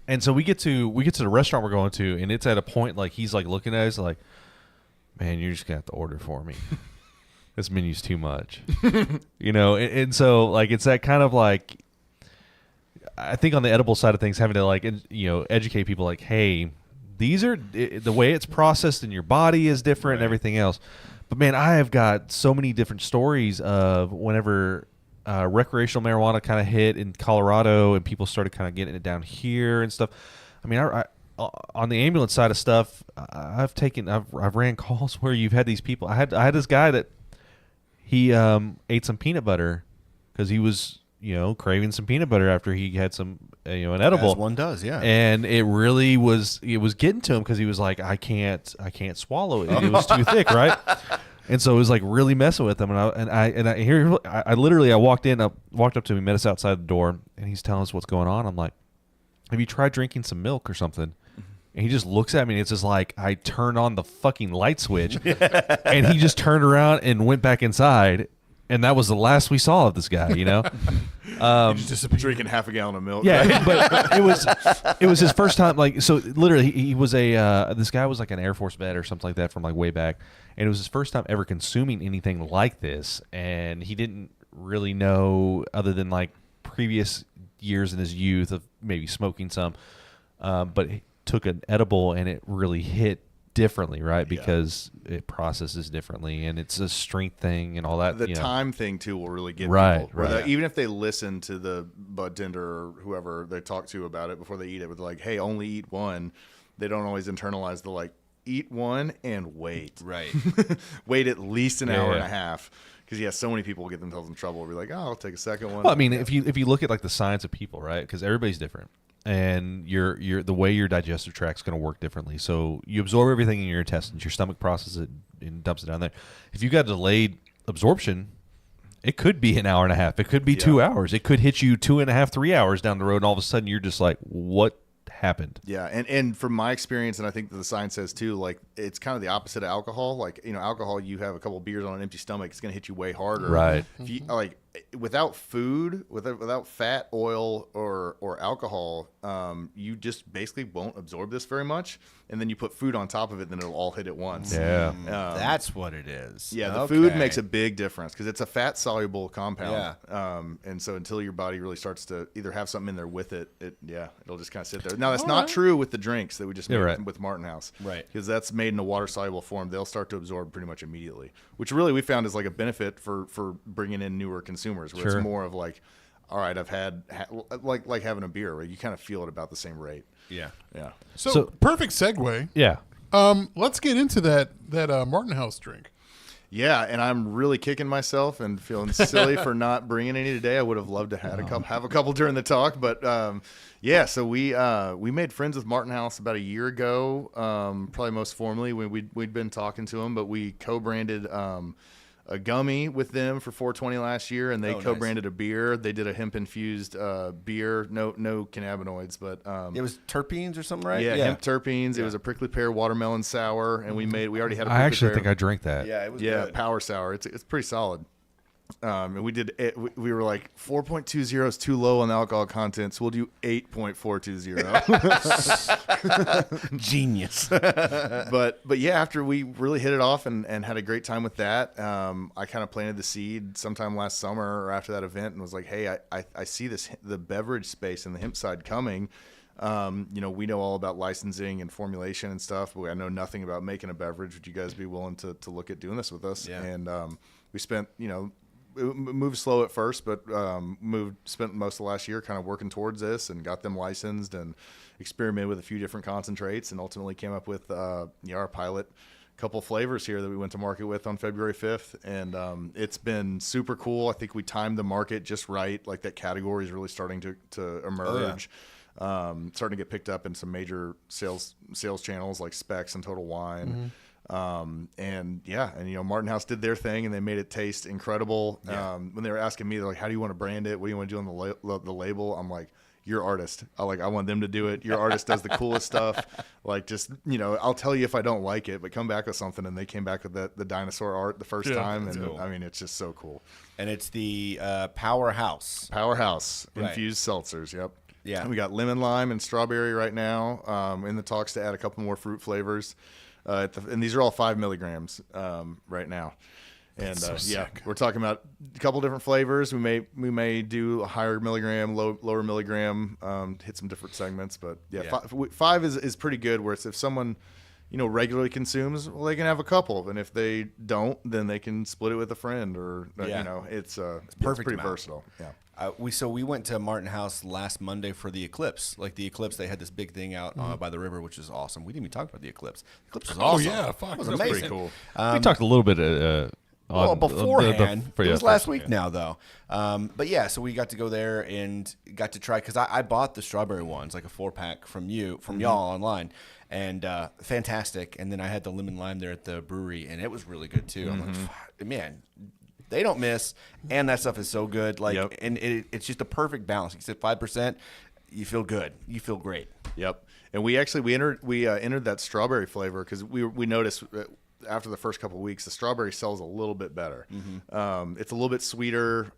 Speaker 3: And so we get to the restaurant we're going to, and it's at a point, like, he's, like, looking at us like, man, you're just going to have to order for me. This menu's too much. And so, like, it's that kind of, like, I think on the edible side of things, having to, like, educate people, like, hey, these are, the way it's processed in your body is different and everything else. But, man, I have got so many different stories of whenever recreational marijuana kind of hit in Colorado and people started kind of getting it down here and stuff. I mean, I on the ambulance side of stuff, I've ran calls where you've had these people. I had this guy that he ate some peanut butter because he was craving some peanut butter after he had some an edible.
Speaker 2: As one does, yeah.
Speaker 3: And it really was getting to him because he was like, I can't swallow it. It was too thick, right? And so it was, like, really messing with him. And I literally walked up to him, met us outside the door, and he's telling us what's going on. I'm like, have you tried drinking some milk or something? And he just looks at me, and it's just like I turned on the fucking light switch, and he just turned around and went back inside, and that was the last we saw of this guy,
Speaker 4: just drinking half a gallon of milk.
Speaker 3: Yeah, but it was his first time. Like, so literally, he was this guy was like an Air Force vet or something like that from, like, way back, and it was his first time ever consuming anything like this, and he didn't really know other than, like, previous years in his youth of maybe smoking some, but he took an edible and it really hit differently, right? Because it processes differently, and it's a strength thing and all that.
Speaker 4: The time thing too will really get people. Right. Even if they listen to the bud tender or whoever they talk to about it before they eat it, with, like, hey, only eat one. They don't always internalize the, like, eat one and wait.
Speaker 2: Right.
Speaker 4: Wait at least an hour and a half. Because, so many people will get themselves in trouble. Be like, oh, I'll take a second one.
Speaker 3: Well, I mean, if you look at, like, the science of people, right? Because everybody's different. And the way your digestive tract's going to work differently. So you absorb everything in your intestines. Your stomach processes it and dumps it down there. If you got delayed absorption, it could be an hour and a half. It could be 2 hours. It could hit you 2.5, 3 hours down the road, and all of a sudden you're just like, what happened?
Speaker 4: Yeah, and from my experience, and I think that the science says too, like, it's kind of the opposite of alcohol. Like, alcohol, you have a couple of beers on an empty stomach, it's going to hit you way harder.
Speaker 3: Right.
Speaker 4: If you, like, without food, without fat, oil, or alcohol, you just basically won't absorb this very much. And then you put food on top of it, then it'll all hit at once.
Speaker 3: Yeah.
Speaker 2: That's what it is.
Speaker 4: Yeah, the food makes a big difference because it's a fat-soluble compound.
Speaker 2: Yeah.
Speaker 4: And so until your body really starts to either have something in there with it, it'll just kind of sit there. Now, that's not true with the drinks that we just made with Martin House.
Speaker 2: Right.
Speaker 4: Because that's made in a water-soluble form. They'll start to absorb pretty much immediately, which really we found is like a benefit for bringing in newer consumers, where it's more of like, all right, I've had like having a beer, where you kind of feel it about the same rate.
Speaker 2: Yeah.
Speaker 4: Yeah.
Speaker 1: So perfect segue.
Speaker 3: Yeah.
Speaker 1: Let's get into that Martin House drink.
Speaker 4: Yeah, and I'm really kicking myself and feeling silly for not bringing any today. I would have loved to have a couple during the talk, but so we made friends with Martin House about a year ago, probably most formally when we'd been talking to them, but we co-branded a gummy with them for 420 last year, and they co-branded a beer. They did a hemp-infused beer, no cannabinoids, but
Speaker 2: it was terpenes or something, right?
Speaker 4: Yeah, hemp terpenes. Yeah. It was a prickly pear watermelon sour, and we already had a prickly
Speaker 3: I actually
Speaker 4: pear.
Speaker 3: think I drank that.
Speaker 2: Yeah, it was good.
Speaker 4: Power sour. It's pretty solid. And we did it. We were like 4.20 is too low on the alcohol content, so we'll do 8.420.
Speaker 2: Genius.
Speaker 4: but yeah, after we really hit it off and had a great time with that, I kind of planted the seed sometime last summer or after that event and was like, hey, I see the beverage space and the hemp side coming. We know all about licensing and formulation and stuff, but I know nothing about making a beverage. Would you guys be willing to look at doing this with us?
Speaker 2: Yeah.
Speaker 4: And we spent, it moved slow at first, but spent most of last year kind of working towards this and got them licensed and experimented with a few different concentrates and ultimately came up with our pilot couple flavors here that we went to market with on February 5th. And it's been super cool. I think we timed the market just right. Like that category is really starting to emerge. Starting to get picked up in some major sales channels like Specs and Total Wine.
Speaker 2: Mm-hmm.
Speaker 4: Martin House did their thing and they made it taste incredible.
Speaker 2: Yeah.
Speaker 4: When they were asking me, they're like, how do you want to brand it? What do you want to do on the label? I'm like, your artist. I want them to do it. Your artist does the coolest stuff. Like, just, I'll tell you if I don't like it, but come back with something. And they came back with the dinosaur art the first time. And
Speaker 2: cool.
Speaker 4: I mean, it's just so cool.
Speaker 2: And it's the Powerhouse
Speaker 4: infused seltzers. Yep.
Speaker 2: Yeah.
Speaker 4: We got lemon, lime, and strawberry right now. In the talks to add a couple more fruit flavors. And these are all 5 milligrams right now. And we're talking about a couple different flavors. We may do a higher milligram, lower milligram, hit some different segments. But five is pretty good. Where it's if someone regularly consumes, well, they can have a couple, and if they don't, then they can split it with a friend, or it's pretty versatile. Yeah.
Speaker 2: We went to Martin House last Monday for the Eclipse. Like the Eclipse, they had this big thing out by the river, which is awesome. We didn't even talk about the Eclipse. The Eclipse was awesome.
Speaker 1: Oh yeah, fuck,
Speaker 2: it was
Speaker 1: that's
Speaker 2: amazing.
Speaker 1: pretty cool.
Speaker 3: We talked a little bit
Speaker 2: beforehand. It was last week now, though. So we got to go there and got to try, because I bought the strawberry ones, like a 4-pack from y'all online, and fantastic. And then I had the lemon lime there at the brewery, and it was really good too. I'm like, man, they don't miss, and that stuff is so good. Like, and it's just a perfect balance. You said 5%, you feel good, you feel great.
Speaker 4: Yep. And we entered that strawberry flavor because we noticed after the first couple of weeks the strawberry sells a little bit better. It's a little bit sweeter.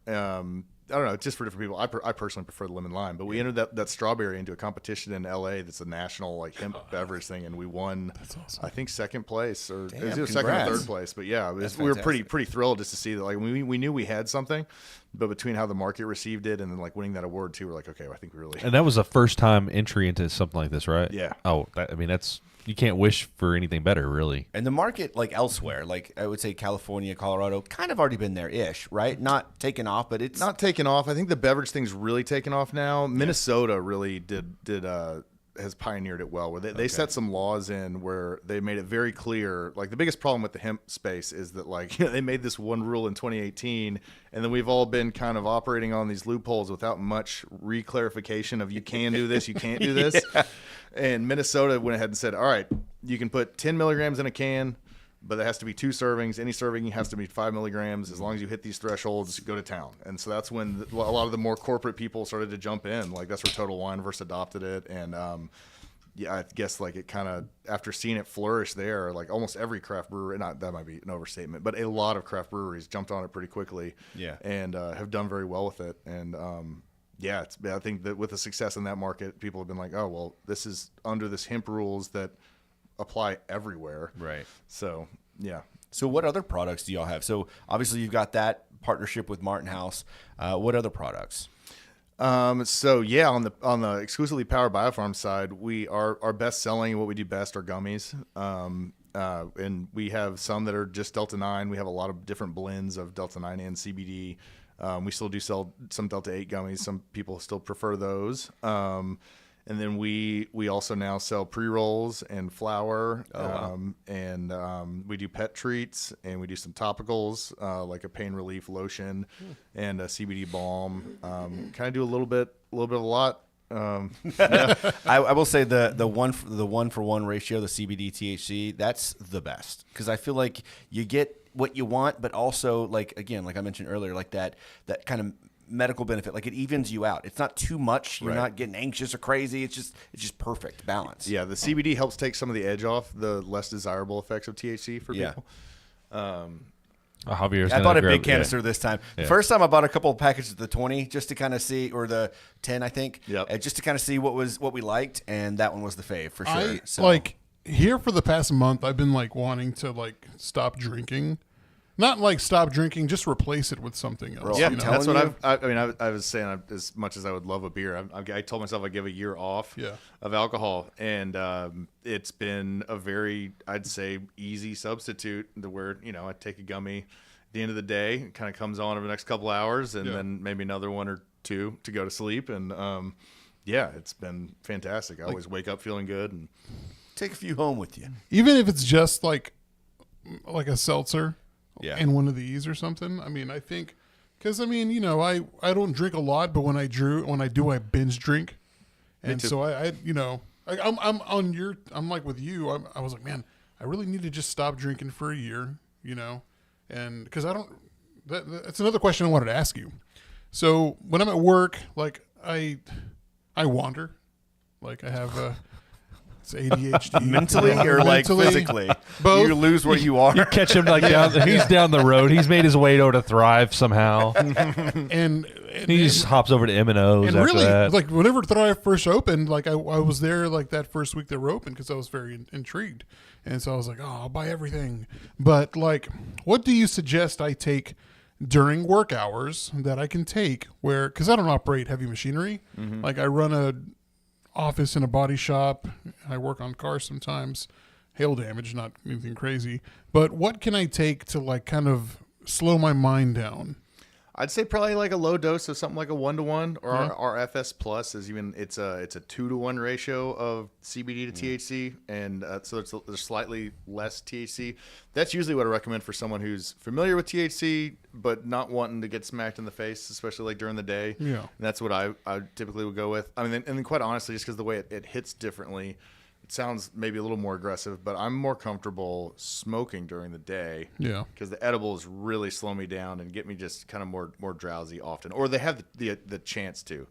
Speaker 4: I don't know, just for different people. I personally prefer the lemon lime, but we entered that strawberry into a competition in LA that's a national hemp beverage thing, and we won. That's awesome. I think second place, or it was either second or third place. But yeah, we were pretty thrilled just to see that. Like we knew we had something, but between how the market received it and then winning that award too, we're like, okay, well, I think we really.
Speaker 3: And that was a first time entry into something like this, right?
Speaker 4: Yeah.
Speaker 3: Oh, that's. You can't wish for anything better, really.
Speaker 2: And the market, elsewhere, I would say California, Colorado, kind of already been there-ish, right? Not taken off, but it's
Speaker 4: not taken off. I think the beverage thing's really taken off now. Minnesota really has pioneered it well, where they set some laws in where they made it very clear. Like, the biggest problem with the hemp space is that they made this one rule in 2018, and then we've all been kind of operating on these loopholes without much reclarification of you can do this, you can't do this. And Minnesota went ahead and said, all right, you can put 10 milligrams in a can, but it has to be 2 servings. Any serving has to be 5 milligrams. As long as you hit these thresholds, go to town. And so that's when a lot of the more corporate people started to jump in. Like, that's where Total Wine adopted it. And yeah, I guess like it kind of, after seeing it flourish there, like almost every craft brewery, not that might be an overstatement, but a lot of craft breweries jumped on it pretty quickly, and have done very well with it. And yeah, I think that with the success in that market, people have been like, oh well, this is under this hemp rules that apply everywhere,
Speaker 2: right?
Speaker 4: So yeah.
Speaker 2: So what other products do y'all have? So obviously you've got that partnership with Martin House. What other products?
Speaker 4: So yeah, on the exclusively powered Biopharms side, our best selling, what we do best are gummies. And we have some that are just Delta 9. We have a lot of different blends of Delta 9 and CBD. We still do sell some Delta 8 gummies. Some people still prefer those. And then we also now sell pre-rolls and flour. And we do pet treats, and we do some topicals, like a pain relief lotion and a CBD balm. Kind of do a little bit of a lot.
Speaker 2: I will say the one for one ratio, the CBD THC, that's the best, because I feel like you get what you want, but also like I mentioned earlier, like that kind of medical benefit, like it evens you out. It's not too much. You're not getting anxious or crazy. It's just perfect balance.
Speaker 4: Yeah, the CBD helps take some of the edge off the less desirable effects of THC for people.
Speaker 3: Javier's
Speaker 2: I bought a big canister this time. The first time I bought a couple of packages of the 20 just to kind of see, or the 10, I think, just to kind of see what we liked, and that one was the fave for sure.
Speaker 1: Like here for the past month, I've been like wanting to like stop drinking. Not like stop drinking, just replace it with something else.
Speaker 4: Yeah, that's what I was saying. As much as I would love a beer, I told myself I'd give a year off of alcohol, and it's been a very, I'd say, easy substitute to where I take a gummy at the end of the day. It kind of comes on over the next couple hours, and then maybe another one or two to go to sleep. And it's been fantastic. I always wake up feeling good and
Speaker 2: take a few home with you,
Speaker 1: even if it's just like a seltzer. In one of these or something. I mean, I think, because I don't drink a lot, but when I do, I binge drink, and so I'm like with you. I was like, man, I really need to just stop drinking for a year, and because I don't. That's another question I wanted to ask you. So when I'm at work, like I wander, like I have it's ADHD.
Speaker 2: Mentally or like physically?
Speaker 1: Both.
Speaker 2: You lose where you are.
Speaker 3: You catch him like he's down the road. He's made his way over to Thrive somehow.
Speaker 1: and
Speaker 3: he just hops over to M&O's
Speaker 1: and
Speaker 3: after
Speaker 1: really,
Speaker 3: that.
Speaker 1: like whenever Thrive first opened, like I was there like that first week they were open because I was very intrigued. And so I was like, oh, I'll buy everything. But like, what do you suggest I take during work hours that I can take because I don't operate heavy machinery. Like I run a office in a body shop. I work on cars sometimes. Hail damage, not anything crazy. But what can I take to like kind of slow my mind down?
Speaker 4: I'd say probably like a low dose of something like a 1-to-1, or our FS Plus is even it's a 2-to-1 ratio of CBD to THC, and so there's slightly less THC. That's usually what I recommend for someone who's familiar with THC but not wanting to get smacked in the face, especially like during the day.
Speaker 1: Yeah,
Speaker 4: and that's what I typically would go with. I mean, and then quite honestly, just because the way it hits differently. Sounds maybe a little more aggressive, but I'm more comfortable smoking during the day. Yeah, because the edibles really slow me down and get me just kind of more drowsy often, or they have the chance to,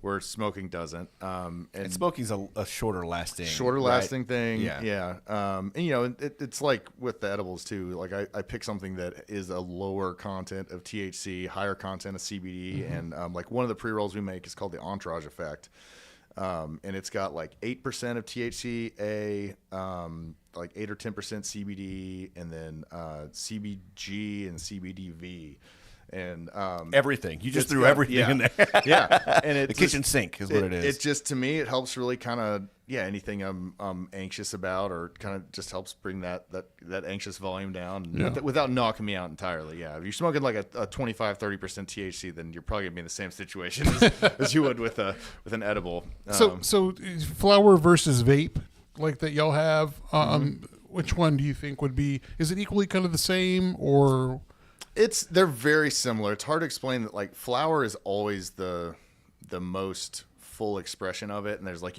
Speaker 4: where smoking doesn't. And
Speaker 2: smoking's a shorter lasting
Speaker 4: thing. Yeah. And it's like with the edibles too. Like I pick something that is a lower content of THC, higher content of CBD, and like one of the pre-rolls we make is called the Entourage Effect. And it's got like 8% of THC, like 8 or 10% CBD, and then CBG and CBDV, and
Speaker 2: everything. You just threw everything in there.
Speaker 4: Yeah, and
Speaker 2: the kitchen sink is what it is.
Speaker 4: It just, to me, it helps really kind of anything I'm anxious about, or kind of just helps bring that anxious volume down without knocking me out entirely. Yeah, if you're smoking like a 25-30% THC, then you're probably gonna be in the same situation as you would with an edible.
Speaker 1: So flower versus vape, like that y'all have. Which one do you think would be? Is it equally kind of the same, or?
Speaker 4: They're very similar. It's hard to explain that. Like flower is always the most full expression of it, and there's like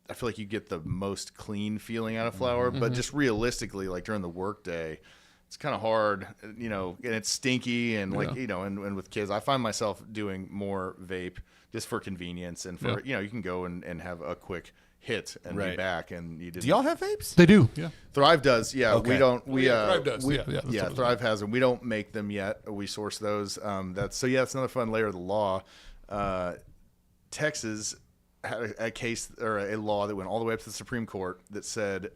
Speaker 4: I feel like you get the most clean feeling out of flower, but just realistically, like during the workday, it's kind of hard, and it's stinky, and like and with kids, I find myself doing more vape just for convenience and for you can go and have a quick hit and be back. And you didn't.
Speaker 2: Do y'all have vapes?
Speaker 1: They do. Yeah.
Speaker 4: Thrive does. Yeah,
Speaker 2: Okay.
Speaker 4: we don't.
Speaker 1: Thrive does.
Speaker 4: Yeah, Thrive has them. We don't make them yet. We source those. That's another fun layer of the law. Texas had a case or a law that went all the way up to the Supreme Court that said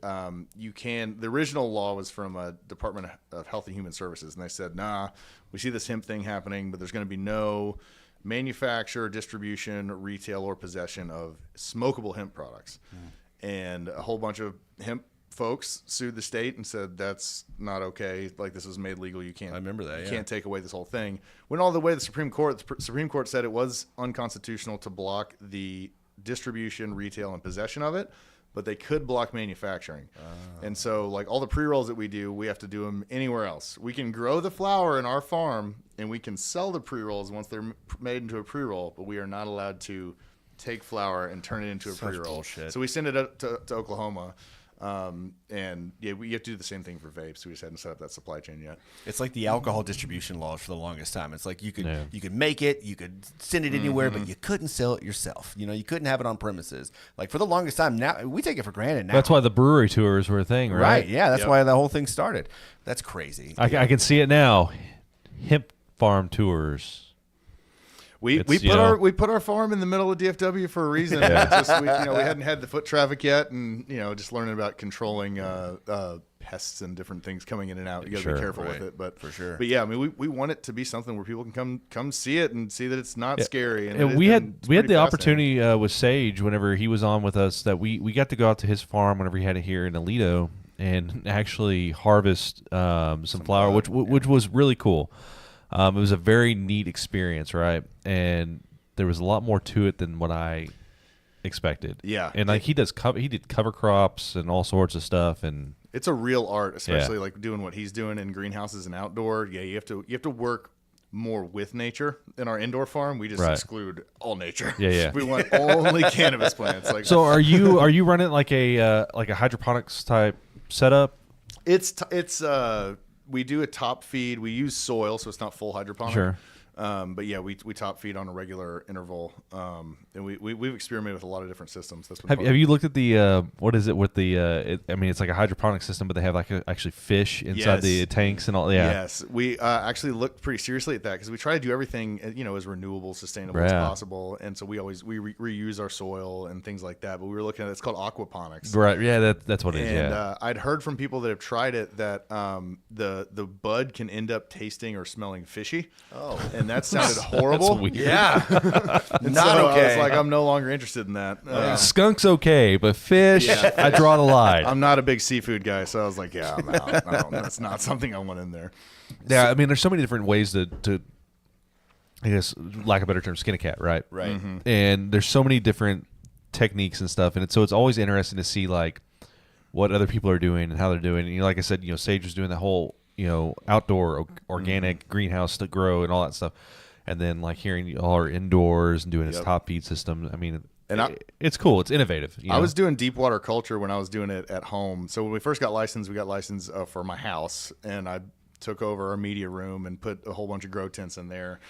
Speaker 4: you can. The original law was from a Department of Health and Human Services, and they said, nah, we see this hemp thing happening, but there's going to be no manufacture, distribution, retail, or possession of smokable hemp products. And a whole bunch of hemp folks sued the state and said that's not okay. Like, this was made legal. You can't.
Speaker 2: I remember that.
Speaker 4: You can't take away this whole thing. Went all the way to the Supreme Court. The Supreme Court said it was unconstitutional to block the distribution, retail, and possession of it, but they could block manufacturing. And so, like, all the pre-rolls that we do, we have to do them anywhere else. We can grow the flower in our farm and we can sell the pre-rolls once they're made into a pre-roll, but we are not allowed to take flower and turn it into a pre-roll.
Speaker 2: Bullshit.
Speaker 4: So we send it up to Oklahoma. And yeah, you have to do the same thing for vapes. We just hadn't set up that supply chain yet.
Speaker 2: It's like the alcohol distribution laws for the longest time. It's like you could make it, you could send it anywhere, but you couldn't sell it yourself. You know, you couldn't have it on premises. Like, for the longest time, now we take it for granted. Now
Speaker 3: That's why the brewery tours were a thing, right?
Speaker 2: Right. Yeah, that's why the whole thing started. That's crazy.
Speaker 3: I can see it now. Hemp farm tours.
Speaker 4: We put our farm in the middle of DFW for a reason. It's just, we hadn't had the foot traffic yet, and just learning about controlling pests and different things coming in and out. You got to be careful with it, but
Speaker 2: for sure.
Speaker 4: But yeah, I mean, we want it to be something where people can come see it and see that it's not scary.
Speaker 3: And we had the opportunity with Sage whenever he was on with us that we got to go out to his farm whenever he had it here in Aledo and actually harvest some flower, which was really cool. It was a very neat experience, right? And there was a lot more to it than what I expected.
Speaker 4: Yeah,
Speaker 3: and like he did cover crops and all sorts of stuff, and
Speaker 4: it's a real art, especially like doing what he's doing in greenhouses and outdoor. Yeah, you have to work more with nature. In our indoor farm, we just exclude all nature.
Speaker 3: Yeah.
Speaker 4: We want only cannabis plants. Like,
Speaker 3: so are you running like a hydroponics type setup?
Speaker 4: It's we do a top feed. We use soil, so it's not full hydroponic.
Speaker 3: Sure.
Speaker 4: But yeah, we top feed on a regular interval, and we've experimented with a lot of different systems. That's been
Speaker 3: have you looked at the what is it with the? I mean, it's like a hydroponic system, but they have like actually fish inside the tanks and all. Yeah.
Speaker 4: Yes, we actually looked pretty seriously at that because we try to do everything as renewable, sustainable as possible, and so we reuse our soil and things like that. But we were looking at it's called aquaponics.
Speaker 3: Right. Yeah. That's what it is.
Speaker 4: And
Speaker 3: yeah.
Speaker 4: I'd heard from people that have tried it that the bud can end up tasting or smelling fishy. Oh. And that sounded horrible.
Speaker 3: That's weird.
Speaker 4: Yeah.
Speaker 2: Not okay.
Speaker 4: I was like, I'm no longer interested in that.
Speaker 3: Skunk's okay, but fish, I draw the line.
Speaker 4: I'm not a big seafood guy, so I was like, yeah, I'm out. That's not something I want in there.
Speaker 3: Yeah, I mean, there's so many different ways to I guess, lack of a better term, skin a cat, right?
Speaker 2: Right.
Speaker 4: Mm-hmm.
Speaker 3: And there's so many different techniques and stuff, and so it's always interesting to see like what other people are doing and how they're doing. And, like I said, Sage was doing the whole outdoor organic greenhouse to grow and all that stuff, and then like hearing all our indoors and doing his top feed system. I mean, it's cool. It's innovative.
Speaker 4: I was doing deep water culture when I was doing it at home. So when we first got licensed, we got licensed for my house, and I took over our media room and put a whole bunch of grow tents in there.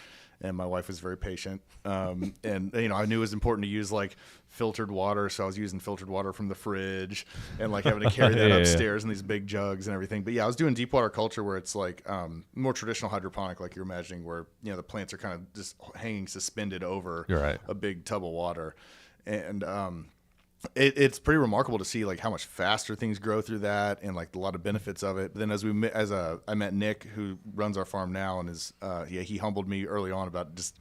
Speaker 4: And my wife was very patient. And, I knew it was important to use like filtered water. So I was using filtered water from the fridge and like having to carry that upstairs in these big jugs and everything. But yeah, I was doing deep water culture where it's like more traditional hydroponic, like you're imagining, where, the plants are kind of just hanging suspended over a big tub of water. And it's pretty remarkable to see like how much faster things grow through that and like a lot of benefits of it. But then I met Nick, who runs our farm now, and he humbled me early on about just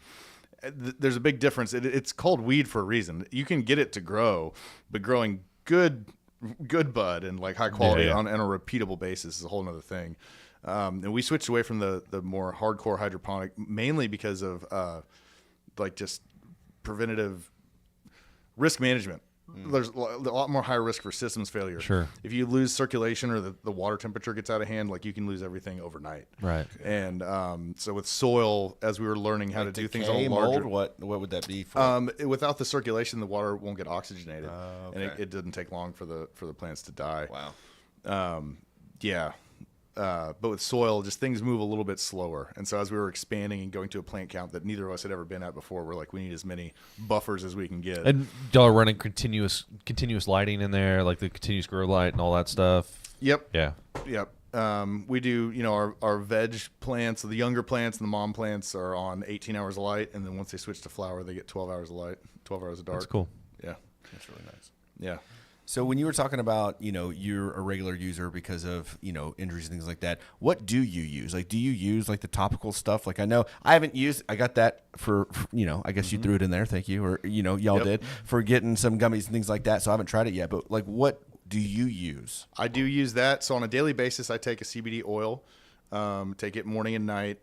Speaker 4: there's a big difference. It's called weed for a reason. You can get it to grow, but growing good bud and like high quality on a repeatable basis is a whole nother thing. And we switched away from the more hardcore hydroponic mainly because of like just preventative risk management. There's a lot more high risk for systems failure.
Speaker 3: Sure.
Speaker 4: If you lose circulation or the water temperature gets out of hand, like you can lose everything overnight.
Speaker 3: Right.
Speaker 4: And so with soil, as we were learning how to do things on a larger,
Speaker 2: what would that be for?
Speaker 4: Without the circulation, the water won't get oxygenated, and it doesn't take long for the plants to die.
Speaker 2: Wow.
Speaker 4: Yeah. with soil, just things move a little bit slower. And so as we were expanding and going to a plant count that neither of us had ever been at before, we're like, we need as many buffers as we can get.
Speaker 3: And y'all are running continuous lighting in there, like the continuous grow light and all that stuff.
Speaker 4: Yep.
Speaker 3: Yeah.
Speaker 4: Yep. We do, our veg plants, the younger plants and the mom plants are on 18 hours of light. And then once they switch to flower, they get 12 hours of light, 12 hours of dark.
Speaker 3: That's cool.
Speaker 4: Yeah.
Speaker 2: That's really nice.
Speaker 4: Yeah.
Speaker 2: So when you were talking about, you're a regular user because of, injuries and things like that, what do you use? Like, do you use like the topical stuff? Like, I know I haven't used, I got that for I guess you threw it in there. Thank you. Or, y'all did for getting some gummies and things like that. So I haven't tried it yet, but like, what do you use?
Speaker 4: I do use that. So on a daily basis, I take a CBD oil, take it morning and night.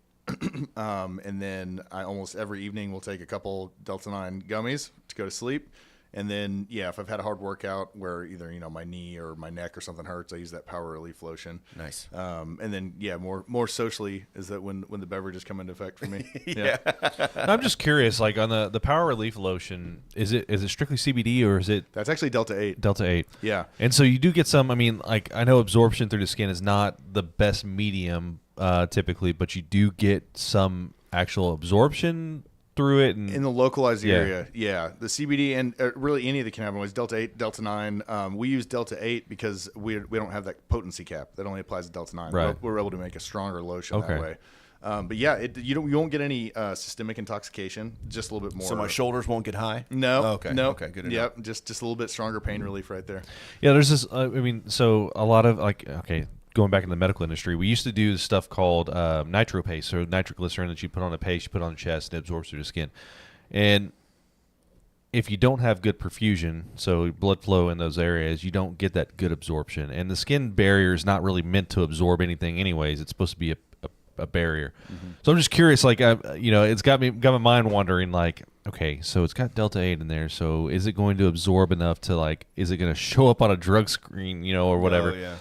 Speaker 4: And then I almost every evening will take a couple Delta 9 gummies to go to sleep. And then, if I've had a hard workout where either, my knee or my neck or something hurts, I use that power relief lotion.
Speaker 2: Nice.
Speaker 4: And then, more socially is that when the beverages come into effect for me.
Speaker 3: I'm just curious, like on the power relief lotion, is it strictly CBD or is it?
Speaker 4: That's actually Delta 8.
Speaker 3: Delta 8.
Speaker 4: Yeah.
Speaker 3: And so you do get some, I know absorption through the skin is not the best medium typically, but you do get some actual absorption through it
Speaker 4: in the localized area. The CBD and really any of the cannabinoids, Delta 8, Delta 9. We use Delta 8 because we don't have that potency cap that only applies to Delta 9.
Speaker 3: Right.
Speaker 4: We're able to make a stronger lotion that way. But you won't get any systemic intoxication, just a little bit more.
Speaker 2: So my shoulders won't get high?
Speaker 4: No.
Speaker 2: Okay.
Speaker 4: No.
Speaker 2: Okay, good enough.
Speaker 4: Yep, just a little bit stronger pain relief right there.
Speaker 3: Yeah, there's this, so a lot of going back in the medical industry, we used to do stuff called nitro paste, or nitroglycerin that you put on a paste, you put on the chest, and it absorbs through the skin. And if you don't have good perfusion, so blood flow in those areas, you don't get that good absorption. And the skin barrier is not really meant to absorb anything anyways. It's supposed to be a barrier. Mm-hmm. So I'm just curious, like, it's got my mind wandering, like, okay, so it's got Delta 8 in there, so is it going to absorb enough to, like, is it going to show up on a drug screen, or whatever?
Speaker 2: Oh, yeah.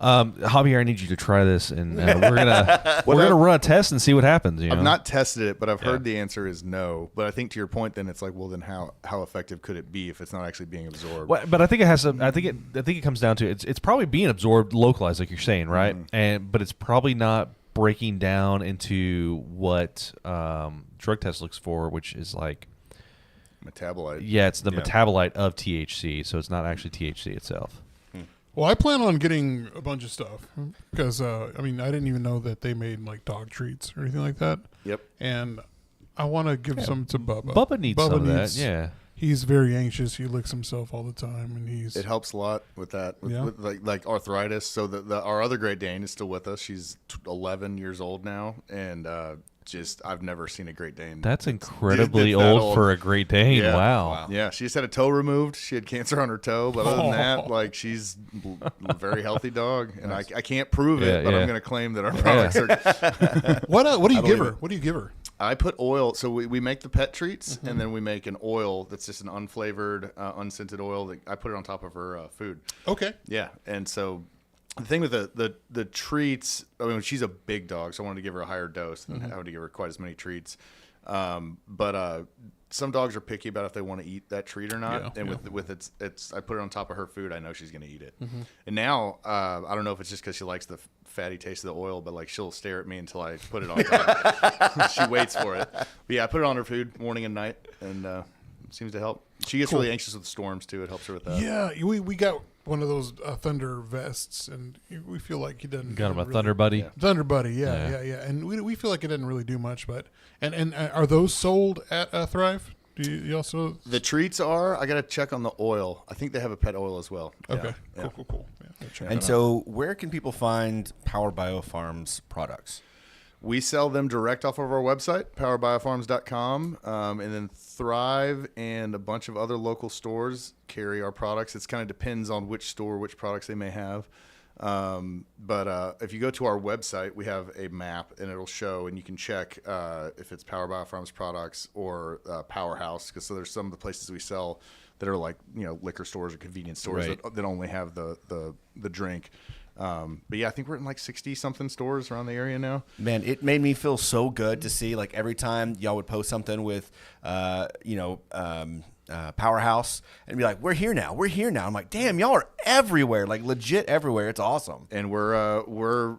Speaker 3: Javier, I need you to try this, and we're gonna run a test and see what happens.
Speaker 4: I've not tested it, but I've heard the answer is no. But I think to your point, then it's like, well, then how effective could it be if it's not actually being absorbed?
Speaker 3: Well, but I think it has some. I think it comes down to it's probably being absorbed localized, like you're saying, right? But it's probably not breaking down into what drug test looks for, which is like
Speaker 4: metabolite.
Speaker 3: Yeah, it's the metabolite of THC, so it's not actually THC itself.
Speaker 1: Well, I plan on getting a bunch of stuff because, I didn't even know that they made like dog treats or anything like that.
Speaker 4: Yep.
Speaker 1: And I want to give some to Bubba.
Speaker 3: Bubba needs some of that, yeah.
Speaker 1: He's very anxious. He licks himself all the time, and
Speaker 4: it helps a lot with that, with like arthritis. So our other Great Dane is still with us. She's 11 years old now, and I've never seen a Great Dane.
Speaker 3: That's incredibly old for a Great Dane.
Speaker 4: Yeah.
Speaker 3: Wow.
Speaker 4: Yeah, she just had a toe removed. She had cancer on her toe, but other than that, like, she's a very healthy dog, and I can't prove it, but I'm going to claim that our products are.
Speaker 1: What do you give her? What do you give her?
Speaker 4: I put oil. So we make the pet treats, and then we make an oil that's just an unflavored, unscented oil that I put it on top of her food.
Speaker 1: Okay.
Speaker 4: Yeah, and so. The thing with the treats, she's a big dog, so I wanted to give her a higher dose than having to give her quite as many treats. But some dogs are picky about if they want to eat that treat or not.
Speaker 1: Yeah,
Speaker 4: and with its, I put it on top of her food. I know she's going to eat it. Mm-hmm. And now I don't know if it's just because she likes the fatty taste of the oil, but like she'll stare at me until I put it on top. She waits for it. But yeah, I put it on her food morning and night, and it seems to help. She gets really anxious with storms too. It helps her with that.
Speaker 1: Yeah, we got one of those Thunder vests, and we feel like he doesn't.
Speaker 3: Got him a really, Thunder Buddy.
Speaker 1: Yeah. Thunder Buddy, yeah. And we feel like it doesn't really do much, but and are those sold at Thrive? Do you also?
Speaker 4: The treats are. I got to check on the oil. I think they have a pet oil as well.
Speaker 1: Okay,
Speaker 4: yeah.
Speaker 1: Cool. Yeah,
Speaker 2: and so, where can people find Power Biopharms products?
Speaker 4: We sell them direct off of our website, powerbiofarms.com, and then Thrive and a bunch of other local stores carry our products. It kind of depends on which store, which products they may have. But if you go to our website, we have a map, and it'll show, and you can check if it's Power Biofarms products or Powerhouse, because so there's some of the places we sell that are like liquor stores or convenience stores that only have the drink. But yeah, I think we're in like 60 something stores around the area now.
Speaker 2: Man, it made me feel so good to see, like, every time y'all would post something with, Powerhouse and be like, we're here now. I'm like, damn, y'all are everywhere, like legit everywhere. It's awesome.
Speaker 4: And we're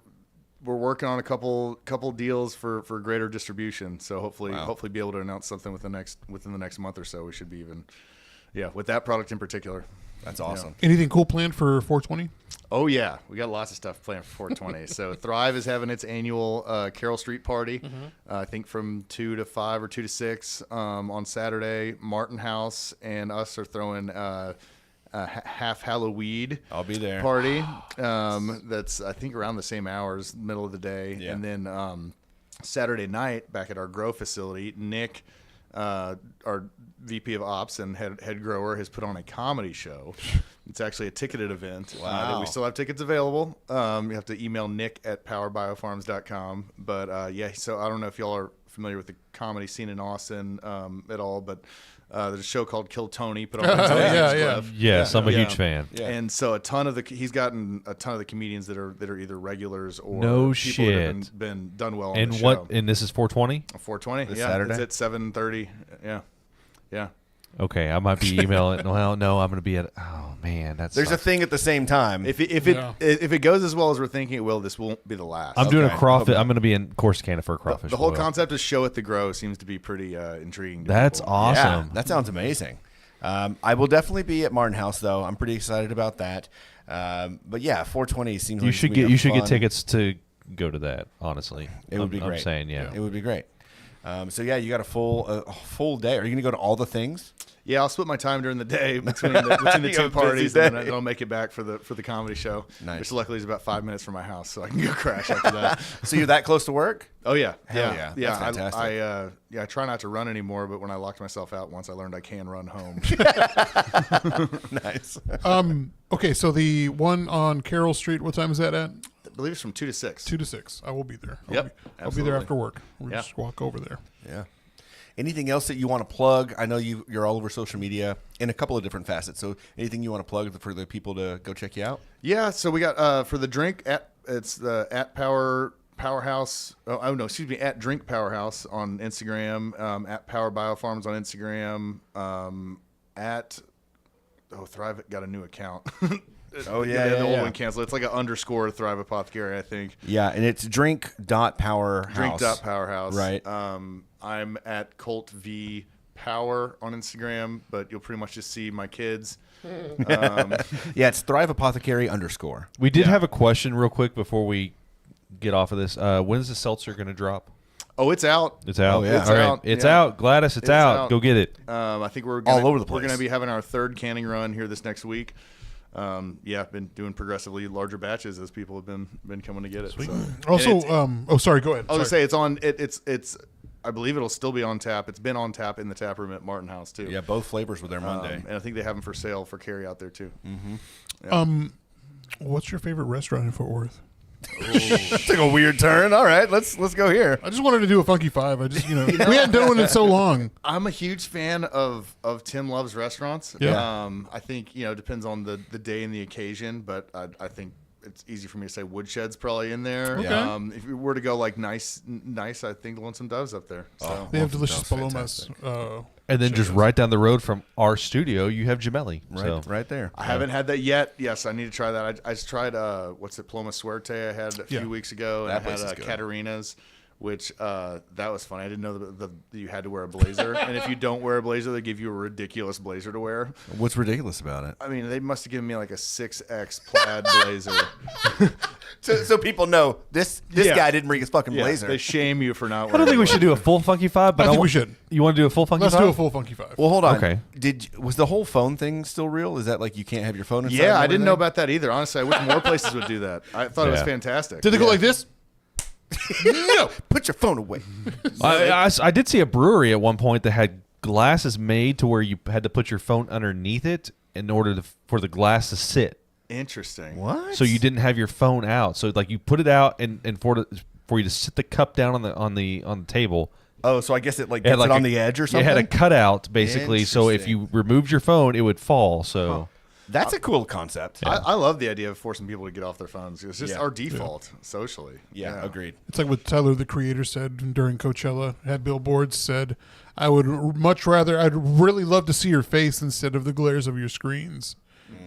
Speaker 4: we're working on a couple deals for greater distribution. So hopefully be able to announce something within the next month or so. We should be with that product in particular.
Speaker 2: That's awesome.
Speaker 1: Anything cool planned for 420?
Speaker 4: Oh yeah, we got lots of stuff planned for 420. So Thrive is having its annual Carroll Street party. I think from 2 to 5 or 2 to 6 on Saturday. Martin House and us are throwing half Halloween.
Speaker 2: I'll be there.
Speaker 4: Party. That's I think around the same hours, middle of the day.
Speaker 2: Yeah.
Speaker 4: And then Saturday night back at our grow facility, Nick, our VP of Ops and head grower, has put on a comedy show. It's actually a ticketed event.
Speaker 2: Wow.
Speaker 4: We still have tickets available. You have to email nick@powerbiofarms.com. But so I don't know if y'all are familiar with the comedy scene in Austin at all, but there's a show called Kill Tony put on by
Speaker 3: Yes, I'm a huge fan.
Speaker 4: Yeah. And so he's gotten a ton of the comedians that are either regulars or
Speaker 3: No
Speaker 4: people that have
Speaker 3: shit.
Speaker 4: been done well
Speaker 3: And
Speaker 4: on the show.
Speaker 3: and this is 420?
Speaker 4: 420.
Speaker 2: This
Speaker 4: yeah,
Speaker 2: Saturday?
Speaker 4: it's at 7:30. Yeah.
Speaker 3: Okay, I might be emailing. Well, no, I'm going to be at. Oh man, that's.
Speaker 2: There's a thing at the same time.
Speaker 4: If it goes as well as we're thinking it will, this won't be the last.
Speaker 3: I'm doing a
Speaker 2: Okay.
Speaker 3: crawfish. I'm going to be in Corsicana for a crawfish.
Speaker 4: The whole
Speaker 3: boil.
Speaker 4: concept of show at the grow seems to be pretty intriguing. To
Speaker 3: That's
Speaker 4: people.
Speaker 3: awesome.
Speaker 2: Yeah, that sounds amazing. I will definitely be at Martin House though. I'm pretty excited about that. But yeah, 420 seems.
Speaker 3: You
Speaker 2: like
Speaker 3: should get tickets to go to that. Honestly,
Speaker 2: It would be great.
Speaker 3: I'm saying
Speaker 2: It would be great. So yeah, you got a full day. Are you going to go to all the things?
Speaker 4: Yeah, I'll split my time during the day between the two parties, and then I'll make it back for the comedy show.
Speaker 2: Nice.
Speaker 4: Which luckily is about 5 minutes from my house, so I can go crash after that.
Speaker 2: So you're that close to work?
Speaker 4: Oh yeah,
Speaker 2: Hell yeah. That's fantastic.
Speaker 4: I try not to run anymore, but when I locked myself out once, I learned I can run home.
Speaker 2: Nice.
Speaker 1: Okay, so the one on Carroll Street, what time is that at?
Speaker 4: I believe it's from 2 to 6.
Speaker 1: 2 to 6. I will be there.
Speaker 4: Yep,
Speaker 1: I'll be there
Speaker 4: absolutely.
Speaker 1: after work. We'll just walk over there.
Speaker 2: Yeah. Anything else that you want to plug? I know you're all over social media in a couple of different facets. So anything you want to plug for the people to go check you out?
Speaker 4: Yeah, so we got for the drink it's the at Powerhouse. At Drink Powerhouse on Instagram. At Power Biofarms on Instagram. Thrive got a new account. The old one canceled. It's like an underscore Thrive Apothecary, I think.
Speaker 2: Yeah, and it's drink.powerhouse.
Speaker 4: Drink.powerhouse.
Speaker 2: Right.
Speaker 4: I'm at Colt V Power on Instagram, but you'll pretty much just see my kids.
Speaker 2: Yeah, it's Thrive Apothecary _.
Speaker 3: We did have a question real quick before we get off of this. When's the seltzer going to drop?
Speaker 4: Oh, it's out.
Speaker 3: It's out.
Speaker 2: Oh, yeah.
Speaker 3: All right. It's out. Gladys, it's out. Go get it.
Speaker 4: I think we're
Speaker 2: all over the
Speaker 4: We're
Speaker 2: place.
Speaker 4: going to be having our third canning run here this next week. I've been doing progressively larger batches as people have been coming to get it. So.
Speaker 1: Also, sorry, go ahead.
Speaker 4: I was gonna say it's on. It's. I believe it'll still be on tap. It's been on tap in the tap room at Martin House too.
Speaker 2: Yeah, both flavors were there Monday.
Speaker 4: And I think they have them for sale for carry out there too.
Speaker 1: What's your favorite restaurant in Fort Worth?
Speaker 2: Took a weird turn. All right, let's go here.
Speaker 1: I just wanted to do a funky five. I just we hadn't done one in so long.
Speaker 4: I'm a huge fan of Tim Love's restaurants.
Speaker 1: Yeah.
Speaker 4: I think it depends on the day and the occasion, but I think it's easy for me to say Woodshed's probably in there.
Speaker 1: Okay.
Speaker 4: If you were to go like nice, I think Lonesome Dove's up there. So.
Speaker 1: They have delicious
Speaker 2: Dove's
Speaker 1: palomas.
Speaker 3: And then just right down the road from our studio, you have Gemelli.
Speaker 2: Right there.
Speaker 4: I haven't had that yet. Yes, I need to try that. I just tried Paloma Suerte I had a few weeks ago, and
Speaker 2: That
Speaker 4: I
Speaker 2: place is
Speaker 4: had
Speaker 2: good.
Speaker 4: Catarina's, which that was funny. I didn't know that you had to wear a blazer, and if you don't wear a blazer, they give you a ridiculous blazer to wear.
Speaker 2: What's ridiculous about it?
Speaker 4: I mean, they must have given me like a 6X plaid blazer.
Speaker 2: So people know this guy didn't bring his fucking blazer.
Speaker 4: They shame you for not wearing
Speaker 3: I don't think we should do a
Speaker 4: blazer.
Speaker 3: full Funky Five, but
Speaker 1: I think we should.
Speaker 3: You want to do a full Funky
Speaker 1: Let's
Speaker 3: Five?
Speaker 1: do a full funky five.
Speaker 2: Well, hold on.
Speaker 3: Okay.
Speaker 2: Was the whole phone thing still real? Is that like you can't have your phone inside?
Speaker 4: Yeah,
Speaker 2: and
Speaker 4: I didn't know
Speaker 2: everything?
Speaker 4: about that either. Honestly, I wish more places would do that. I thought it was
Speaker 3: Yeah.
Speaker 4: fantastic.
Speaker 1: Did they go like this?
Speaker 2: No, put your phone away.
Speaker 3: I did see a brewery at one point that had glasses made to where you had to put your phone underneath it in order for the glass to sit.
Speaker 4: Interesting.
Speaker 2: What?
Speaker 3: So you didn't have your phone out. So like you put it out and for you to sit the cup down on the table.
Speaker 2: Oh, so I guess it like
Speaker 3: It had
Speaker 2: gets it on
Speaker 3: a-
Speaker 2: the edge or something.
Speaker 3: It had a cutout basically. So if
Speaker 2: Interesting.
Speaker 3: you removed your phone, it would fall. So
Speaker 2: That's a cool concept.
Speaker 4: I love the idea of forcing people to get off their phones. It's just
Speaker 2: Yeah.
Speaker 4: our default socially.
Speaker 2: Yeah, agreed.
Speaker 1: It's like what Tyler, the creator, said during Coachella. Had billboards said, I'd really love to see your face instead of the glares of your screens.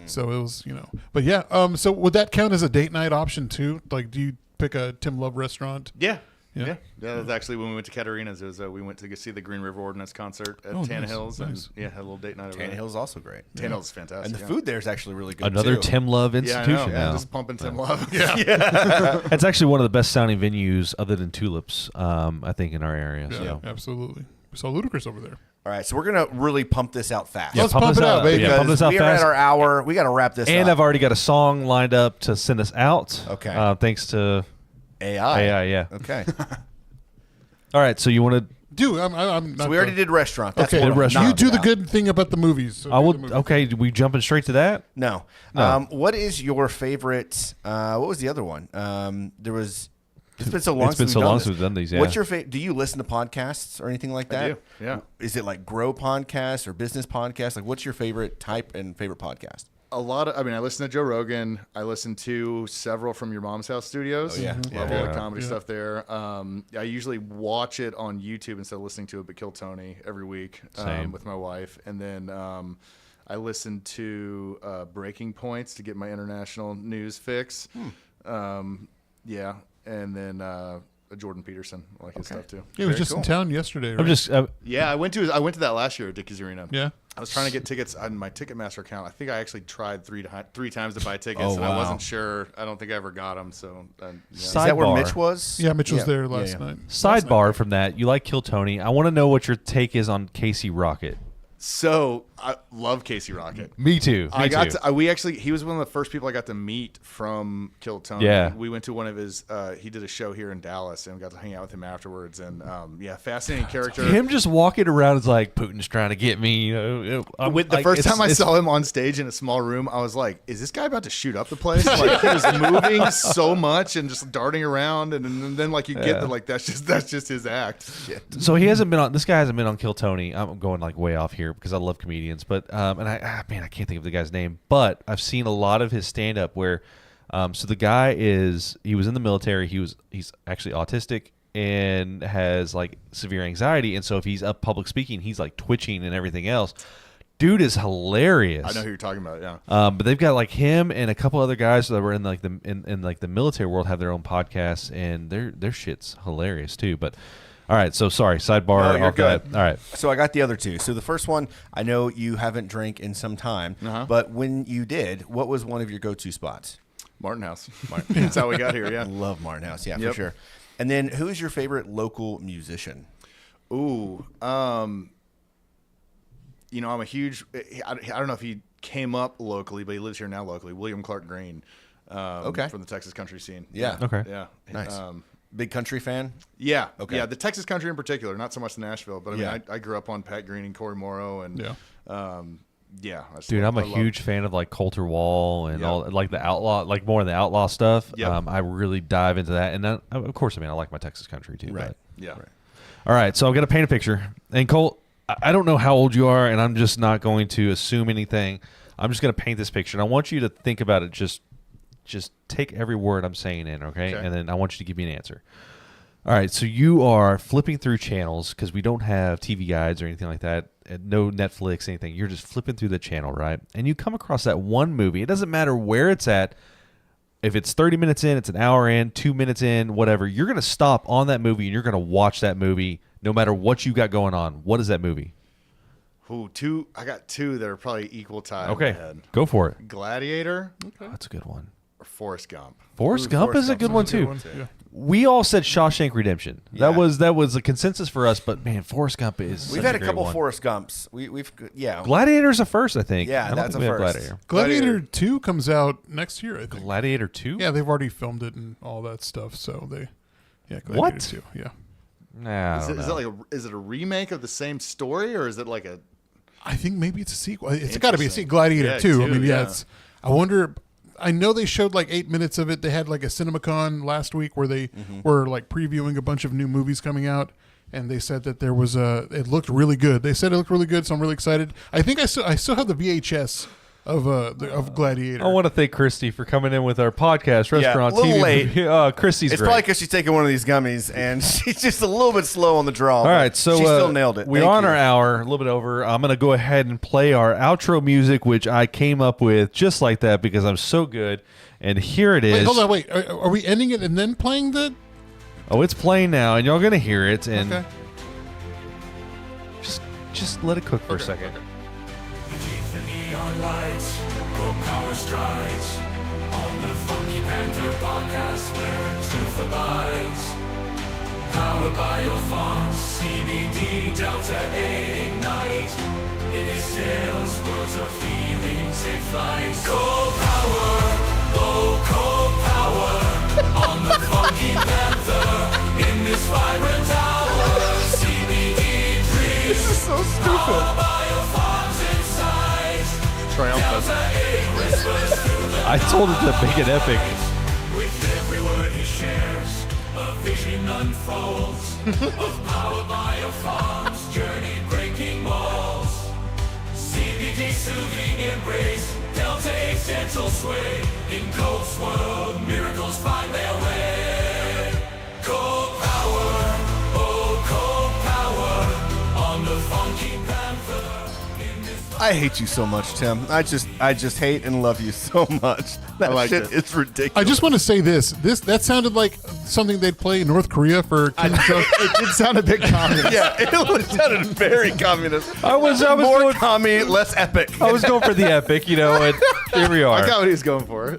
Speaker 1: So it was, but yeah. So would that count as a date night option too? Like, do you pick a Tim Love restaurant.
Speaker 4: Yeah. That was actually when we went to Katarina's. It was we went to go see the Green River Ordinance concert at Tannehill's, and had a little date night over there.
Speaker 2: Tannehill's also great.
Speaker 4: Tannehill's is fantastic,
Speaker 2: and the food there is actually really good.
Speaker 3: Another
Speaker 2: too.
Speaker 3: Tim Love institution now.
Speaker 4: Just pumping Tim Love.
Speaker 3: It's actually one of the best sounding venues other than Tulips, I think, in our area.
Speaker 1: Yeah,
Speaker 3: so.
Speaker 1: Absolutely. We saw Ludacris over there.
Speaker 2: All right, so we're gonna really pump this out fast.
Speaker 1: Let's pump it out, baby.
Speaker 3: Yeah, pump this out
Speaker 2: we
Speaker 3: fast.
Speaker 2: are at our hour. We got to wrap this up.
Speaker 3: And I've already got a song lined up to send us out.
Speaker 2: Okay.
Speaker 3: Thanks to
Speaker 2: AI.
Speaker 3: yeah.
Speaker 2: Okay.
Speaker 3: All right, so you want to...
Speaker 1: Dude, I'm not
Speaker 2: So we already did restaurant. That's
Speaker 1: okay,
Speaker 2: what I'm
Speaker 3: restaurant.
Speaker 1: you
Speaker 2: not
Speaker 1: do the
Speaker 2: about.
Speaker 1: good thing about the movies. So
Speaker 3: I
Speaker 1: do
Speaker 3: will.
Speaker 1: the movies.
Speaker 3: Okay, we jumping straight to that?
Speaker 2: No.
Speaker 3: No.
Speaker 2: What is your favorite? What was the other one? There was. It's been so long.
Speaker 3: It's been
Speaker 2: since
Speaker 3: so
Speaker 2: we've done
Speaker 3: long
Speaker 2: this.
Speaker 3: since we've done these. Yeah.
Speaker 2: What's your favorite? Do you listen to podcasts or anything like that?
Speaker 4: I do. Yeah.
Speaker 2: Is it like grow podcasts or business podcasts? Like, what's your favorite type and favorite podcast?
Speaker 4: A lot of. I mean, I listen to Joe Rogan. I listen to several from Your Mom's House Studios.
Speaker 2: Oh, yeah.
Speaker 4: Love
Speaker 2: Yeah.
Speaker 4: all the comedy stuff there. I usually watch it on YouTube instead of listening to it, but Kill Tony every week
Speaker 3: Same.
Speaker 4: with my wife, and then. I listen to Breaking Points to get my international news fix. And then Jordan Peterson, I like his stuff too.
Speaker 1: He was
Speaker 2: Very
Speaker 1: just in
Speaker 2: cool.
Speaker 1: town yesterday. Right?
Speaker 3: I'm just...
Speaker 4: Yeah, I went to that last year at Dickies Arena.
Speaker 1: Yeah.
Speaker 4: I was trying to get tickets on my Ticketmaster account. I think I actually tried three times to buy tickets,
Speaker 2: Oh,
Speaker 4: and I
Speaker 2: wow.
Speaker 4: wasn't sure. I don't think I ever got them. So,
Speaker 2: Is that where
Speaker 3: Sidebar.
Speaker 2: Mitch was?
Speaker 1: Yeah, Mitch was there last night.
Speaker 3: Sidebar from that, you like Kill Tony. I want to know what your take is on Casey Rocket.
Speaker 4: So I love Casey Rocket.
Speaker 3: Me too.
Speaker 4: He was one of the first people I got to meet from Kill Tony.
Speaker 3: Yeah.
Speaker 4: We went to one of his, he did a show here in Dallas and got to hang out with him afterwards. And fascinating character.
Speaker 3: Him just walking around is like, Putin's trying to get me. You know,
Speaker 4: The first time I saw him on stage in a small room, I was like, is this guy about to shoot up the place? Like, he was moving so much and just darting around. And then like you get that, like, that's just his act.
Speaker 3: So he hasn't been on. This guy hasn't been on Kill Tony. I'm going like way off here because I love comedians, but I can't think of the guy's name. But I've seen a lot of his stand up where, so the guy he was in the military. He's actually autistic and has like severe anxiety, and so if he's up public speaking, he's like twitching and everything else. Dude is hilarious.
Speaker 4: I know who you're talking about. Yeah.
Speaker 3: But they've got like him and a couple other guys that were in like the military world have their own podcasts, and their shit's hilarious too. But all right, so sorry, sidebar.
Speaker 2: No, you're
Speaker 3: off that.
Speaker 2: good.
Speaker 3: All right.
Speaker 2: So I got the other two. So the first one, I know you haven't drank in some time, but when you did, what was one of your go-to spots?
Speaker 4: Martin House. That's how we got here. Yeah.
Speaker 2: Love Martin House. Yeah,
Speaker 4: Yep.
Speaker 2: for sure. And then who is your favorite local musician?
Speaker 4: Ooh. I'm a huge, I don't know if he came up locally, but he lives here now locally. William Clark Green. From the Texas country scene.
Speaker 2: Yeah.
Speaker 3: Okay.
Speaker 4: Yeah.
Speaker 2: Nice. Big country fan?
Speaker 4: Yeah.
Speaker 2: Okay.
Speaker 4: Yeah, the Texas country in particular, not so much Nashville, but I mean,
Speaker 2: Yeah.
Speaker 4: I grew up on Pat Green and Corey Morrow, and
Speaker 3: Dude, I'm a huge fan of like Coulter Wall and all like the outlaw, like more of the outlaw stuff.
Speaker 4: Yep.
Speaker 3: I really dive into that, and then, of course, I like my Texas country too.
Speaker 2: Right.
Speaker 3: But.
Speaker 4: Yeah.
Speaker 2: Right.
Speaker 3: All right, so I'm gonna paint a picture, and Colt, I don't know how old you are, and I'm just not going to assume anything. I'm just gonna paint this picture, and I want you to think about it. Just take every word I'm saying in, okay? And then I want you to give me an answer. All right, so you are flipping through channels because we don't have TV guides or anything like that, and no Netflix, anything. You're just flipping through the channel, right? And you come across that one movie. It doesn't matter where it's at. If it's 30 minutes in, it's an hour in, 2 minutes in, whatever. You're going to stop on that movie, and you're going to watch that movie no matter what you got going on. What is that movie?
Speaker 4: Ooh, I got two that are probably equal time.
Speaker 3: Okay,
Speaker 4: in my head.
Speaker 3: go for it.
Speaker 4: Gladiator
Speaker 3: That's a good one.
Speaker 4: or Forrest Gump.
Speaker 3: Forrest Gump is a good one, too.
Speaker 1: Yeah.
Speaker 3: We all said Shawshank Redemption.
Speaker 2: Yeah.
Speaker 3: That was a consensus for us, but man, Forrest Gump is
Speaker 2: We've
Speaker 3: such
Speaker 2: had a
Speaker 3: great
Speaker 2: couple
Speaker 3: one.
Speaker 2: Forrest Gumps. We've
Speaker 3: Gladiator's a first, I think.
Speaker 2: Yeah,
Speaker 3: I don't
Speaker 2: that's
Speaker 3: think
Speaker 2: a
Speaker 3: we have
Speaker 2: first.
Speaker 3: Gladiator.
Speaker 1: Gladiator 2 comes out next year, I think.
Speaker 3: Gladiator 2?
Speaker 1: Yeah, they've already filmed it and all that stuff. So Gladiator
Speaker 3: What?
Speaker 1: 2. Yeah.
Speaker 3: Nah,
Speaker 4: Is it a remake of the same story, or is it like a?
Speaker 1: I think maybe it's a sequel. It's got to be a sequel. Gladiator
Speaker 4: Yeah,
Speaker 1: 2. I
Speaker 4: 2,
Speaker 1: mean,
Speaker 4: yeah.
Speaker 1: it's. I wonder. I know they showed like 8 minutes of it. They had like a CinemaCon last week where they were like previewing a bunch of new movies coming out, and they said that there was it looked really good. They said it looked really good, so I'm really excited. I think I still have the VHS of Gladiator.
Speaker 3: I want to thank Christy for coming in with our podcast, restaurant,
Speaker 2: a little
Speaker 3: TV.
Speaker 2: late.
Speaker 3: Christy's
Speaker 2: It's
Speaker 3: great.
Speaker 2: probably because she's taking one of these gummies and she's just a little bit slow on the draw.
Speaker 3: All right, so
Speaker 2: she still nailed it.
Speaker 3: We're
Speaker 2: Thank
Speaker 3: on
Speaker 2: you.
Speaker 3: our hour, a little bit over. I'm going to go ahead and play our outro music, which I came up with just like that because I'm so good. And here it is.
Speaker 1: Wait, hold on, wait. Are we ending it and then playing the?
Speaker 3: Oh, it's playing now, and y'all going to hear it. And
Speaker 1: Okay.
Speaker 3: just let it cook for a second.
Speaker 5: Beneath the neon lights, go power strides on the Funky Panther podcast where truth abides. Powered by Biopharms, CBD, Delta 8, Ignite. It is sales, words of feelings, it flies. Cold power, oh cold power on the Funky Panther in this vibrant hour. CBD dreams.
Speaker 4: This is so stupid. Triumphant.
Speaker 3: I told it to make it epic.
Speaker 5: With every word he shares, a vision unfolds of power Biopharms, journey breaking walls. CBD soothing embrace, Delta 8's gentle sway. In Colt's world, miracles find their way. Cold power, oh cold power on the Funky Panther.
Speaker 2: I hate you so much, Tim. I just hate and love you so much. That
Speaker 4: I like
Speaker 2: shit
Speaker 4: it.
Speaker 2: is ridiculous.
Speaker 1: I just want to say this. That sounded like something they'd play in North Korea for kids.
Speaker 4: It did sound a bit communist.
Speaker 2: yeah, it sounded very communist.
Speaker 3: I was
Speaker 2: More
Speaker 3: going,
Speaker 2: commie, less epic.
Speaker 3: I was going for the epic, and here we are.
Speaker 4: I got what he was going for.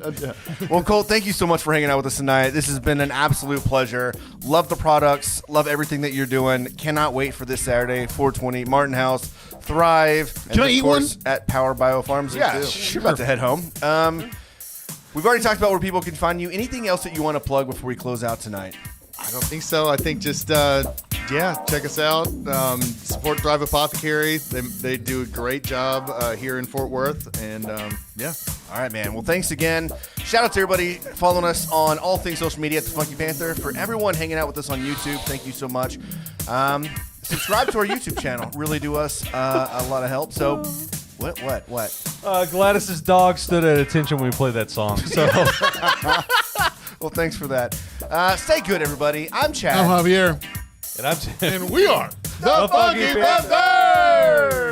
Speaker 2: Well, Colt, thank you so much for hanging out with us tonight. This has been an absolute pleasure. Love the products. Love everything that you're doing. Cannot wait for this Saturday, 420, Martin House, Thrive.
Speaker 1: Can I
Speaker 2: of
Speaker 1: eat
Speaker 2: course, at Power Biopharms.
Speaker 4: Yeah,
Speaker 2: You're about to head home. We've already talked about where people can find you. Anything else that you want to plug before we close out tonight?
Speaker 4: I don't think so. I think just check us out. Support Thrive Apothecary. They do a great job here in Fort Worth, and
Speaker 2: All right, man. Well, thanks again. Shout out to everybody following us on all things social media at the Funky Panther. For everyone hanging out with us on YouTube, thank you so much. Subscribe to our YouTube channel. Really do us a lot of help. So, what?
Speaker 3: Gladys's dog stood at attention when we played that song. So,
Speaker 2: Well, thanks for that. Stay good, everybody. I'm Chad.
Speaker 1: I'm Javier.
Speaker 3: and I'm Tim.
Speaker 1: And we are
Speaker 3: The Funky Panther!